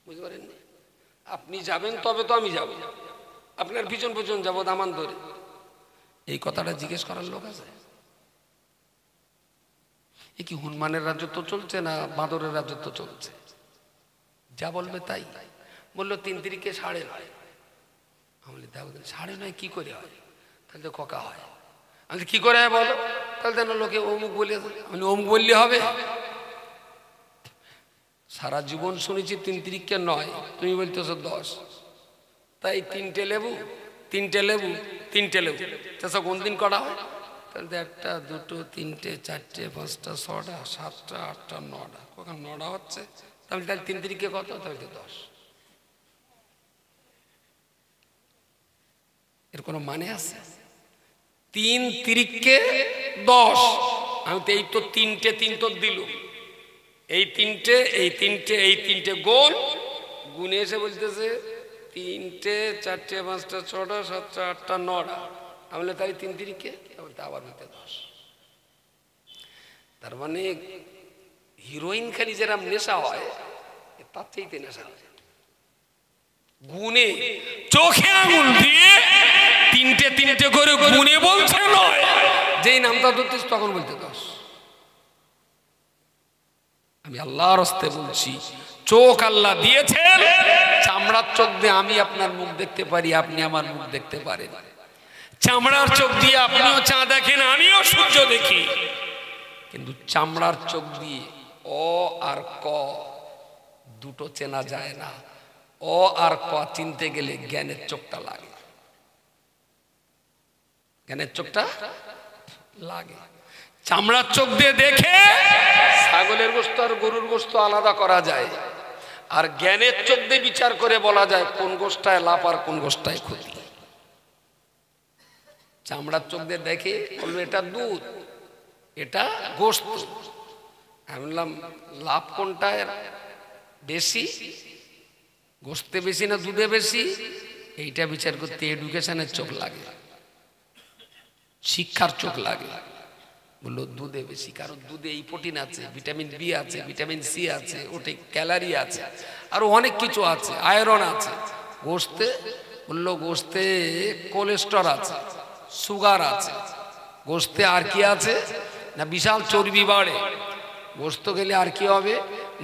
বুঝতে পারেননি? আপনি যাবেন তবে তো আমি যাব, আপনার পিছন পিছন যাবো দামান ধরে। এই কথাটা জিজ্ঞেস করার লোক আছে? এ কি হনুমানের রাজত্ব চলছে না বাঁদরের রাজত্ব চলছে? যা বলবে তাই। বললো 3 তিরিকে 9.5। আমি দেখো 9.5 কি করে হয়? তাহলে তো খোকা হয়। আমি কি করে হয় বলো? তাহলে যেন লোকে অমুক বলে, আমি অমুক বললে হবে? সারা জীবন শুনেছি 3 তিরিকে 9, তুমি বলতেছো 10। তাই 3টে লেবু, 3টে লেবু, 3টে লেবু, তাছাড়া কোন দিন করা হয়? তাহলে 1টা 2টো 3টে 4টে 5টা 6টা 7টা 8টা 9টা, কখন 9টা হচ্ছে? তাহলে 3 তিরিকে কত? তাহলে 10। এর কোনো মানে আছে? 3 তিরিককে 10। আমি তো এই তো 3 তো দিল, এই 3 গোল গুনে এসে বলতেছে 3 4 5 6 7 8 9। আমি বললাম তাই 3 তিরিককে, আবার বলতে 10। তার মানে হিরোইন খালি যেরকম নেশা হয় তার চাইতে নেশা হয় গুনে, চোখে আঙুল দিয়ে 3 করে গুনে বলছে নয়, যেই নামটা ধরতিস তখন বলতে 10। আমি আল্লাহর হস্তে বলছি, চোখ আল্লাহ দিয়েছেন, চামড়ার চোখ দিয়ে আমি আপনার মুখ দেখতে পারি, আপনি আমার মুখ দেখতে পারেন। চামড়ার চোখ দিয়ে আপনিও চাঁদ দেখেন, আমিও সূর্য দেখি, কিন্তু চামড়ার চোখ দিয়ে অ আর ক দুটো চেনা যায় না। অ আর ক চিনতে গেলে জ্ঞানের চোখটা লাগে, জ্ঞানের চোখটা লাগে। চামড়ার চোখ দিয়ে দেখে ছাগলের গোশত আর গরুর গোশত আলাদা করা যায়, আর জ্ঞানের চোখ দিয়ে বিচার করে বলা যায় কোন গোশটায় লাভ আর কোন গোশটায় ক্ষতি। চামড়ার চোখ দিয়ে দেখে বললো এটা দুধ, এটা গোশত। আমি বললাম লাভ কোনটায় বেশি, গোশতে বেশি না দুধে বেশি? এইটা বিচার করতে এডুকেশনের চোখ লাগে, শিক্ষার চোখ লাগে। বললো দুধে বেশি, কারণ দুধে এই প্রোটিন আছে, ভিটামিন বি আছে, ভিটামিন সি আছে, ওতে ক্যালারি আছে, আরো অনেক কিছু আছে, আয়রন আছে। গোশতে বললো গোশতে কোলেস্টেরল আছে, সুগার আছে। গোশতে আর কি আছে না বিশাল চর্বি বাড়ে। গোশত খেলে আর কি হবে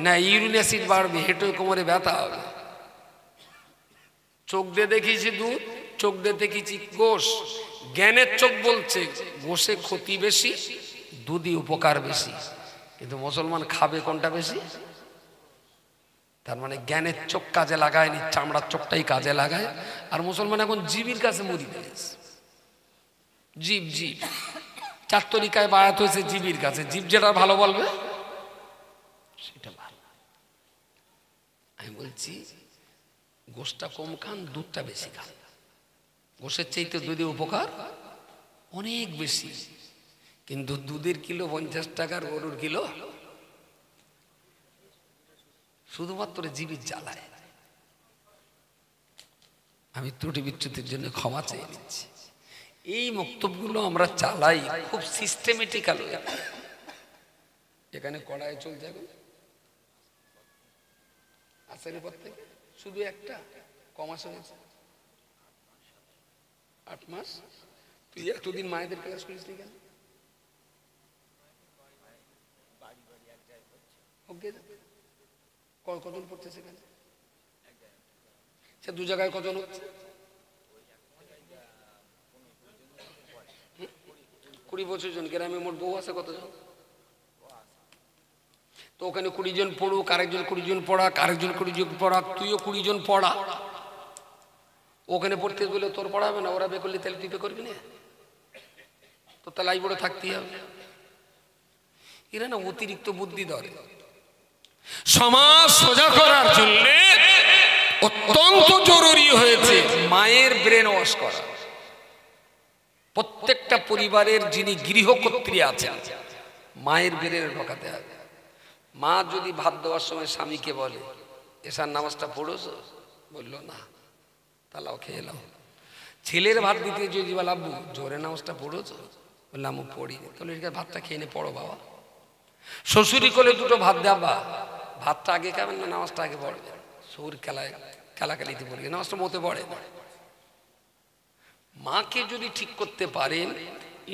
না ইউরিন অ্যাসিড বাড়বে, হেঁটে কোমরে ব্যথা হবে। চোখ দিয়ে দেখিয়েছি দুধ, চোখ দিয়ে দেখিয়েছি গোশ। জ্ঞানের চোখ বলছে গোশে ক্ষতি বেশি, দুধই উপকার বেশি, কিন্তু মুসলমান খাবে কোনটা বেশি? তার মানে জ্ঞানের চোখ কাজে লাগায়নি, চামড়ার চোখটাই কাজে লাগায়। আর মুসলমান এখন জীবের কাছে মরি গেছে। জীব জীব 4 তরিকায় বায়াত হয়েছে জীবের কাছে, জীব যেটা ভালো বলবে সেটা ভালো। আমি বলছি গোশটা কম খান, দুধটা বেশি খান। গোশের চাইতে দুধের উপকার অনেক বেশি, কিন্তু দুধের কিলো 50 টাকার, গরুর কিলো শুধুমাত্র জীবের জ্বালায়। আমি ত্রুটি বিচ্যুতির জন্য ক্ষমা চেয়ে নিচ্ছি। এই বক্তব্যগুলো আমরা চালাই খুব সিস্টেমেটিক্যাল। এখানে কড়াই চলছে এখন আসের পর থেকে শুধু একটা কমাস হয়েছে 8 মাস। তুই এতদিন মায়েদের ক্লাস করিস নি কেন? কজন পড়ছে সেখানে? সে 2 জায়গায় কজন হচ্ছে? 20-25 জন। গ্রামে মোট বউ আছে কতজন? তো ওখানে 20 জন পড়ুক, আরেকজন 20 জন পড়াক, আরেকজন 20 জন পড়াক, তুইও 20 জন পড়া। ওখানে পড়তে বলে তোর পড়াবে না, ওরা বে করলে তাহলে তুই বে করবি না? তো তাহলে আইবড়ে থাকতেই হবে। এরা না অতিরিক্ত বুদ্ধি ধরে। সমাজ সোজা করার জন্য অত্যন্ত জরুরি হয়েছে মায়ের ব্রেন ওয়াশ করা। প্রত্যেকটা পরিবারের যিনি গৃহকর্ত্রী আছেন মায়ের ব্রেনে ঢোকাতে হবে। মা যদি ভাত দেওয়ার সময় স্বামীকে বলে এশার নামাজটা পড়েছ, বললো না, তাহলেও খেয়ে এলাম। ছেলের ভাত দিতে যদি বলে আব্বু জোরে নামাজটা পড়েছ, বললাম ও পড়ি, তাহলে ভাতটা খেয়ে নে, পড়ো বাবা। শ্বশুরি কোলে দুটো ভাত দেবা, ভাতটা আগে খাবেন না নামাজটা আগে পড়বে? শ্বশুর খেলাকালিতে পড়বে, নামাজটা মতে পড়ে না। মাকে যদি ঠিক করতে পারেন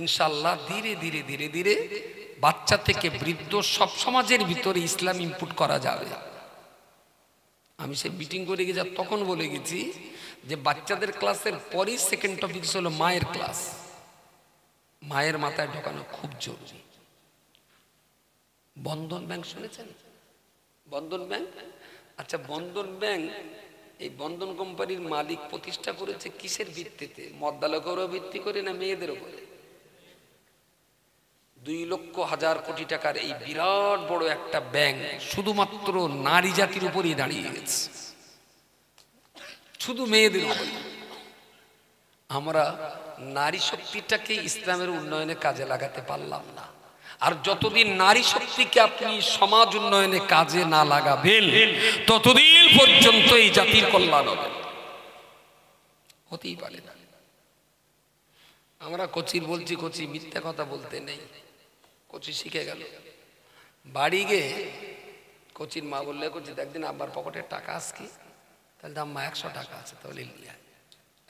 ইনশাল্লাহ ধীরে ধীরে ধীরে ধীরে বাচ্চা থেকে বৃদ্ধ সব সমাজের ভিতরে ইসলাম ইনপুট করা যাবে। আমি সে মিটিং করে গিয়ে তখন বলে গেছি যে বাচ্চাদের ক্লাসের পরই সেকেন্ড টপিক হলো মায়ের ক্লাস। মায়ের মাথায় ঢোকানো খুব জরুরি। বন্ধন ব্যাংক শুনেছেন? বন্ধন ব্যাংক, আচ্ছা বন্ধন ব্যাংক, এই বন্ধন কোম্পানির মালিক প্রতিষ্ঠা করেছে কিসের ভিত্তিতে? মদ্দালকেরও ভিত্তি করে না মেয়েদের উপরে? 2,00,000 কোটি টাকার এই বিরাট বড় একটা ব্যাংক শুধুমাত্র নারী জাতির উপরই দাঁড়িয়ে গেছে, শুধু মেয়েদের উপরে। আমরা নারী শক্তিটাকে ইসলামের উন্নয়নে কাজে লাগাতে পারলাম না। আর যতদিন নারী শক্তিকে আপনি সমাজ উন্নয়নে কাজে না লাগাবেন ততদিন পর্যন্ত এই জাতির কল্যাণ হবে হতেই পারে না। আমরা কোচির বলছি, কোচি মিথ্যা কথা বলতে নেই, কোচি শিখে গেল। বাড়ি গিয়ে কোচির মা বললে, কোচি একদিন আব্বার পকেটের টাকা আজকে, তাহলে আম্মা 100 টাকা আছে, তাহলে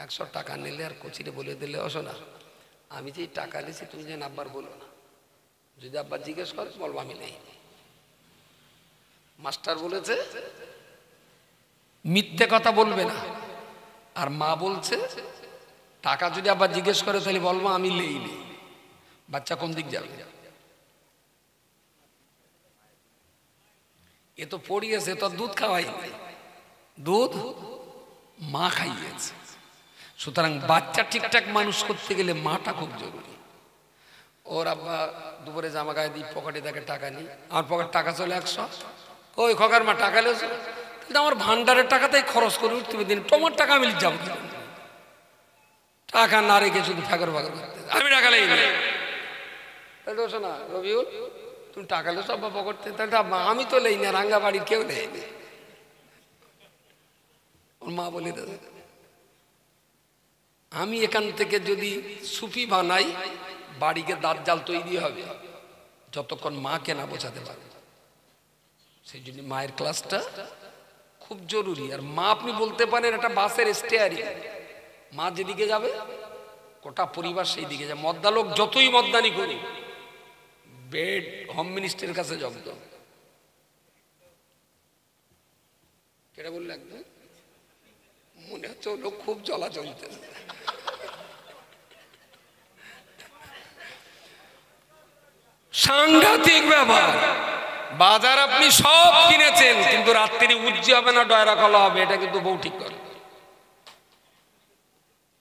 100 টাকা নিলে আর কোচিরে বলে দিলে, অসো না আমি যে টাকা নিয়েছি তুমি যেন আব্বার বলো না, যদি আব্বা জিজ্ঞেস করে বলবো আমি নেই। মাস্টার বলেছে মিথ্যে কথা বলবে না, আর মা বলছে টাকা যদি আব্বা জিজ্ঞেস করে তাহলে বলবো আমি নেই। বাচ্চা কোন দিক যাবে? এ তো পড়িয়েছে, তো দুধ খাওয়াই, দুধ মা খাইয়েছে। সুতরাং বাচ্চা ঠিকঠাক মানুষ করতে গেলে মাটা খুব জরুরি। ওর আব্বা দুপুরে জামা গায়ে দিই, পকেটে দেখে টাকা নিই, আমার পকেট টাকা চলে 100। ওই খোকার মা টাকা লেছে, কিন্তু আমার ভান্ডারের টাকাতেই খরচ করে উঠতে দিন, তোমার টাকা আমি যাবো, টাকা না রেখে শুধু ফাঁকর ফাঁকর করতে আমি টাকা লেগে গেলে, তাহলে দোষ না রবিউল তুমি টাকা লেছো আব্বা পকেটতে, তাহলে আমি তো লেই না, রাঙ্গা বাড়ির কেউ নেই। ওর মা বলে দাদা আমি এখান থেকে যদি সুফি বানাই বাড়িকে দাঁত জাল তৈরি হবে যতক্ষণ মাকে না বোঝাতে পারবে। সেই জন্য মায়ের ক্লাসটা খুব জরুরি। আর মা আপনি বলতে পারেন একটা বাসের স্টিয়ারিং, মা যেদিকে যাবে গোটা পরিবার সেই দিকে যাবে। মদ্দা লোক যতই মদ্দানি করুক, বেড হোম মিনিস্টারের কাছে জব্দ। কেটা বললে একদম মনে হচ্ছে লোক খুব জ্বলা চলতেছে। সাংঘাতিক ব্যাপার। বাজার আপনি সব কিনেছেন, কিন্তু রাত্রি উজ্জি হবে না, ডয়রা কলা হবে, এটা কিন্তু বউ ঠিক করে।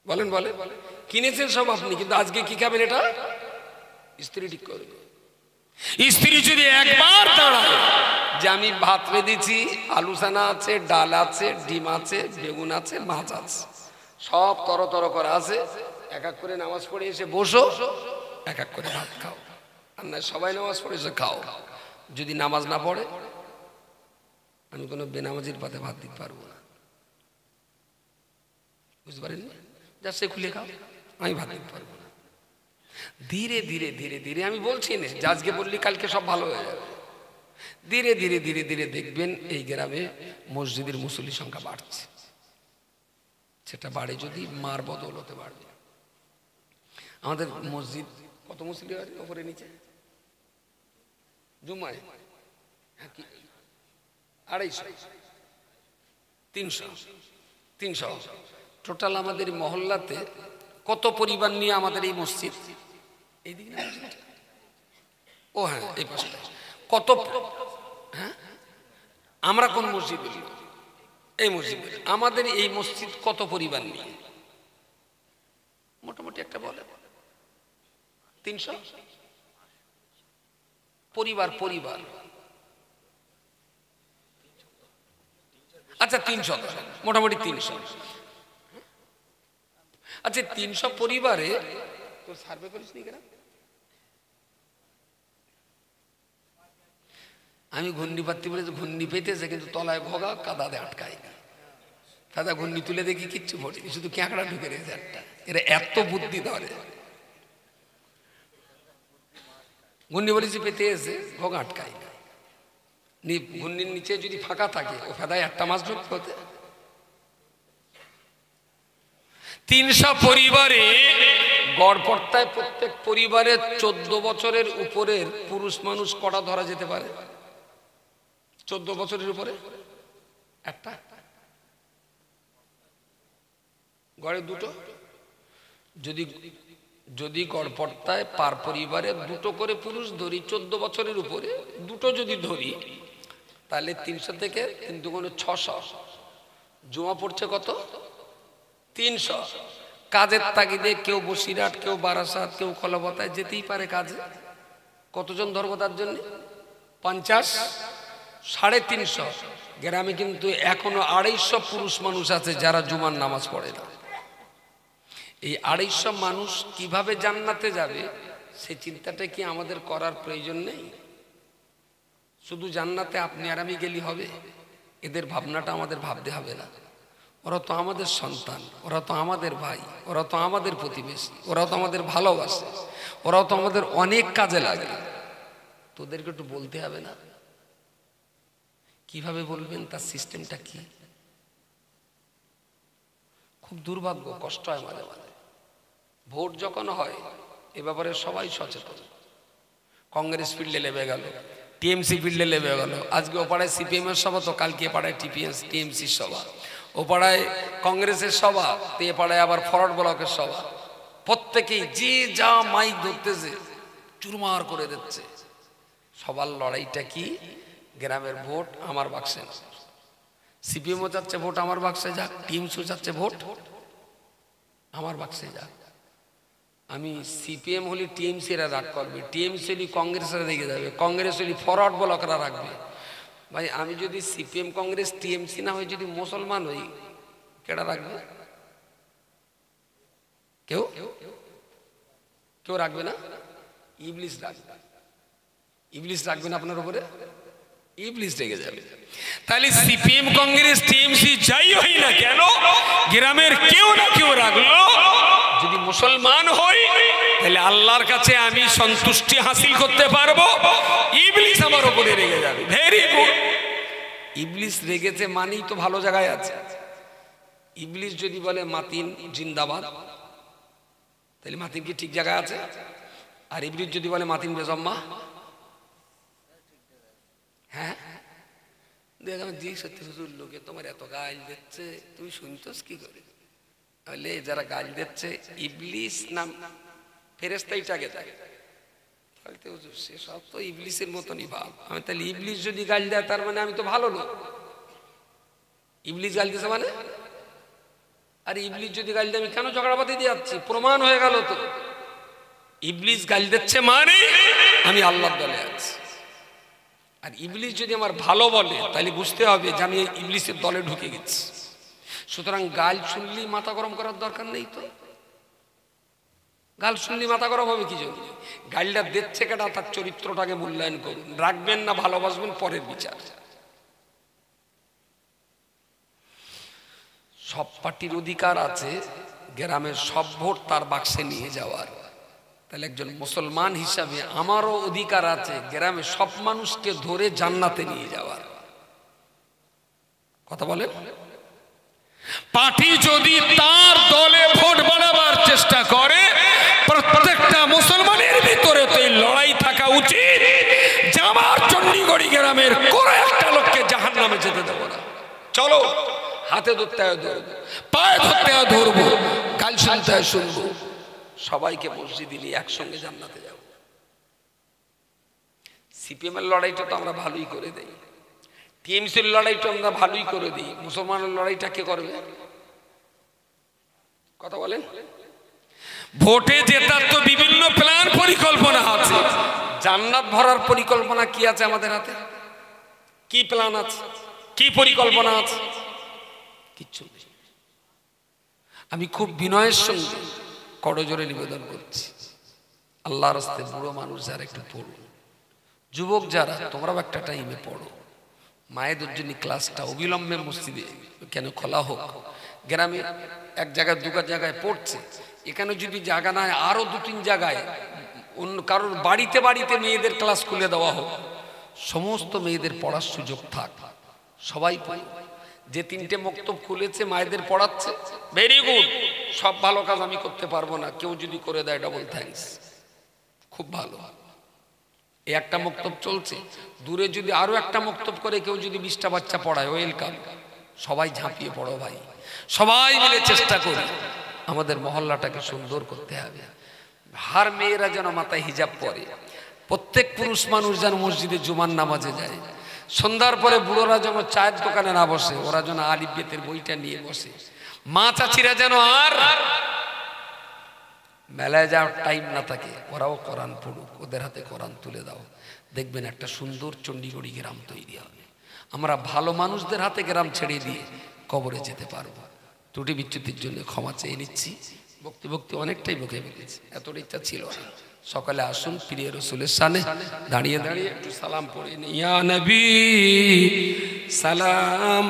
বলেন বলেন, কিনেছেন সব আপনি, কিন্তু আজকে কি খাবেন এটা স্ত্রী ঠিক করবে। স্ত্রী যদি একবার দাঁড়ায় যে আমি ভাত রেঁধেছি, আলু সানা আছে, ডাল আছে, ডিম আছে, বেগুন আছে, মাছ আছে, সব তরতর করা আছে, এক এক করে নামাজ পড়ে এসে বসো, এক এক করে ভাত খাও। আর না সবাই নামাজ পড়ে এসে খাও। যদি নামাজ না পড়ে আমি কোনো বেনামাজির পাতে ভাত দিতে পারবো না, বুঝতে পারেন? যা সে খুলে খাও, আমি ভাত দিতে পারবো না। ধীরে ধীরে ধীরে ধীরে, আমি বলছি না যে আজকে বললি কালকে সব ভালো হয়ে যাবে, ধীরে ধীরে ধীরে ধীরে দেখবেন এই গ্রামে মসজিদের মুসল্লির সংখ্যা বাড়ছে। সেটা বাড়ে যদি মার বদৌলতে বাড়বে। আমাদের মসজিদ কত মুসল্লি হয় ওপরে নিচে জুমায়? 250 300 টোটাল আমাদের মহল্লাতে কত পরিবার নিয়ে আমাদের এই মসজিদ? এইদিকে ও হ্যাঁ, এই পাশে কত? হ্যাঁ, আমরা কোন মসজিদ? এই মসজিদ। আমাদের এই মসজিদ কত পরিবার নিয়ে? মোটামুটি একটা বলে 300 পরিবার। আচ্ছা 300, মোটামুটি 300। আচ্ছা 300 পরিবারে তো সার্ভে করিস নি কেন? আমি ঘূর্ণি পাত্তি বলে ঘূর্ণি পেতেছে, কিন্তু তলায় ভোগা কাদাতে আটকায় না। কাদা ঘূর্ণি তুলে দেখি কিচ্ছু পড়েনি, শুধু ক্যাঁকড়া ঢুকে রয়েছে একটা। এরা এত বুদ্ধি ধরে। ঘূর্ণি বলেছি পেতে এসে ভোগা আটকায় না। ঘূর্ণির নিচে যদি ফাঁকা থাকে ও ফেদায় একটা মাছ ঢুকতে হতে। 300 পরিবারে গড়পড়তায় প্রত্যেক পরিবারে 14 বছরের উপরের পুরুষ মানুষ কটা ধরা যেতে পারে? 14 বছরের উপরে একটা, গড়ে 2টো। যদি গড়পড়তায় পার পরিবারে 2টো করে পুরুষ ধরি, 14 বছরের উপরে 2টো যদি ধরি, তাহলে 300 থেকে 3 দুগুণে 600। জমা পড়ছে কত? 300। কাজের তাগিদে কেউ বসিরহাট, কেউ বারাসাত, কেউ কলাপাতায় যেতেই পারে কাজে। কতজন ধরবো তার জন্য? 50, 350। গ্রামে কিন্তু এখনো 250 পুরুষ মানুষ আছে যারা জুমার নামাজ পড়ে না। এই 250 মানুষ কিভাবে জান্নাতে যাবে সেই চিন্তাটা কি আমাদের করার প্রয়োজন নেই? শুধু জান্নাতে আপনি আর আমি গেলি হবে? এদের ভাবনাটা আমাদের ভাবতে হবে না? ওরা তো আমাদের সন্তান, ওরা তো আমাদের ভাই, ওরা তো আমাদের প্রতিবেশী, ওরা তো আমাদের ভালোবাসে, ওরাও তো আমাদের অনেক কাজে লাগে। তোদেরকে একটু বলতে হবে না? কিভাবে বলবেন? তার সিস্টেমটা কি? খুব দুর্ভাগ্য, কষ্ট হয় মাঝে মাঝে। ভোট যখন হয় এ ব্যাপারে সবাই সচেতন। কংগ্রেস ফিল্ডে লেবে গেল, টিএমসি ফিল্ডে লেবে গেল। আজকে ও পাড়ায় সিপিএমের সভা, তো কালকে পাড়ায় টিএমসির সভা, ও পাড়ায় কংগ্রেসের সভা, তো এ পাড়ায় আবার ফরওয়ার্ড ব্লকের সভা। প্রত্যেকেই যে যা মাইক ধরতেছে চুরমার করে দিচ্ছে। সবার লড়াইটা কি? গ্রামের ভোট আমার বাক্সে। সিপিএমও চাচ্ছে ভোট আমার বাক্সে যাক, টিএমসিও চাচ্ছে ভোট আমার বাক্সে যাক। আমি সিপিএম হলে টিএমসিরা রাগ করবে, টিএমসি হলে কংগ্রেসরা রেগে যাবে, কংগ্রেস হলে ফরওয়ার্ড ব্লকরা রাখবে। ভাই আমি যদি সিপিএম কংগ্রেস টিএমসি না হয়ে যদি মুসলমান হই, কেডা রাখবে? কেউ কেউ রাখবে না। ইবলিস রাখবে। ইবলিস রাখবে না আপনার উপরে, ইবলিস রেগে যাবে। তাহলে সিপিএম কংগ্রেস টিএমসি যাই হই না কেন, গ্রামের কেউ না কেউ রাখলো। যদি মুসলমান হই তাহলে আল্লাহর কাছে আমি সন্তুষ্টি হাসিল করতে পারবো, ইবলিস আমার উপরে রেগে যাবে। Very good. ইবলিস রেগেছে মানেই তো ভালো জায়গায় আছে। ইবলিস যদি বলে মাতিন জিন্দাবাদ, তাহলে মাতিন কি ঠিক জায়গায় আছে? আর ইবলিস যদি বলে মাতিন বেজম্মা, হ্যাঁ দেখ আমি দিই সত্যি হুজুর, লোকে তোমার এত গাল দিচ্ছে, তুমি শুনতোস কি করে? তাহলে যারা গাল দিচ্ছে ইবলিস নাম ফেরেশতাইটাকে দেয়, তাহলে তো হুজুর সে সব তো ইবলিসের মতনই ভাব। আমি তাহলে ইবলিস যদি গাল দেয় তার মানে আমি তো ভালো লোক। ইবলিস গাল দিয়েছে মানে? আর ইবলিস যদি গাল দেয় আমি কেন ঝগড়াবাতি দিয়ে যাচ্ছি? প্রমাণ হয়ে গেল তো ইবলিস গাল দিচ্ছে মানে আমি আল্লাহর দলে আছি। আর ইবলিস যদি আমার ভালো বলে তাহলে বুঝতে হবে যে আমি ইবলিসের দলে ঢুকে গেছি। সুতরাং গাল শুনলেই মাথা গরম করার দরকার নেই। তো গাল শুনলেই মাথা গরম হবে কি জন্য? গালটা দিচ্ছে কেটা তার চরিত্রটাকে মূল্যায়ন করুন, রাখবেন না ভালোবাসবেন পরের বিচার। সব পার্টির অধিকার আছে গ্রামের সব ভোট তার বাক্সে নিয়ে যাওয়ার। তাহলে একজন মুসলমান হিসাবে আমারও অধিকার আছে গ্রামে সব মানুষকে ধরে জান্নাতে নিয়ে যাওয়ার। কথা বলে? পার্টি যদি তার দলে ভোট বাড়াবার চেষ্টা করে, প্রত্যেকটা মুসলমানের ভিতরে তো এই লড়াই থাকা উচিত যে আমার চণ্ডীগড়ি গ্রামের কোনো একটা লোককে জাহান্নামে যেতে দেবো না। চলো হাতে ধরতে হয় ধরবো, পায়ে ধরতে হয় ধরবো, গাল শুনতে হয় শুনবো, সবাইকে মসজিদে নিয়ে একসঙ্গে জান্নাতে যাব। সিপিএম এর লড়াইটা তো আমরা ভালোই করে দেই, টিএমসির লড়াইটা আমরা ভালোই করে দিই, মুসলমানের লড়াইটা কে করবে? কথা বলেন? ভোটে জেতার তো বিভিন্ন প্ল্যান পরিকল্পনা আছে, জান্নাত ভরার পরিকল্পনা কি আছে আমাদের হাতে? কি প্ল্যান আছে, কি পরিকল্পনা আছে? কিচ্ছু নেই। আমি খুব বিনয়ের সঙ্গে করজোরে নিবেদন করছি, আল্লাহর রাস্তায় বুড়ো মানুষ যারা একটু পড়ুন, যুবক যারা তোমরাও একটা টাইমে পড়ো, মায়েদের জন্য ক্লাসটা অবিলম্বে মসজিদে কেন খোলা হোক। গ্রামে এক জায়গায় দুটো জায়গায় পড়ছে, এখানে যদি জায়গা নাই আরো 2-3 জায়গায় অন্য কারোর বাড়িতে বাড়িতে মেয়েদের ক্লাস খুলে দেওয়া হোক, সমস্ত মেয়েদের পড়ার সুযোগ থাক, সবাই পড়ে। যে 3টে মক্তব খুলেছে মায়েদের পড়াচ্ছে, ভেরি গুড। সব ভালো কাজ আমি করতে পারবো না, কেউ যদি করে দেয় ডবল থ্যাঙ্কস, খুব ভালো। এই একটা মক্তব চলছে, দূরে যদি আরো একটা মক্তব করে কেউ যদি 20টা বাচ্চা পড়ায়, ওয়েলকাম। সবাই ঝাঁপিয়ে পড়ো ভাই, সবাই মিলে চেষ্টা করি আমাদের মহল্লাটাকে সুন্দর করতে হবে। হার মেয়েরা যেন মাথায় হিজাব পরে, প্রত্যেক পুরুষ মানুষ যেন মসজিদে জুমার নামাজে যায়, সন্ধ্যার পরে বুড়োরা যেন চায়ের দোকানে না বসে, ওরা যেন আলিফ বেতের বইটা নিয়ে বসে, মা চাচিরা যেন আর মেলায় যাওয়ার টাইম না থাকে, ওরাও কোরআন পড়ুক, ওদের হাতে কোরআন তুলে দাও, দেখবেন একটা সুন্দর চণ্ডীগড়ি গ্রাম তৈরি হবে। আমরা ভালো মানুষদের হাতে গ্রাম ছেড়ে দিয়ে কবরে যেতে পারবো। ত্রুটি বিচ্যুতির জন্য ক্ষমা চেয়ে নিচ্ছি, বক্তি বক্তি অনেকটাই বকে ফেলেছি, এতটা ইচ্ছা ছিল না। সকালে আসুন প্রিয় রাসূলের সামনে দাঁড়িয়ে দাঁড়িয়ে একটু সালাম পড়ে নিই। ইয়া নবী সালাম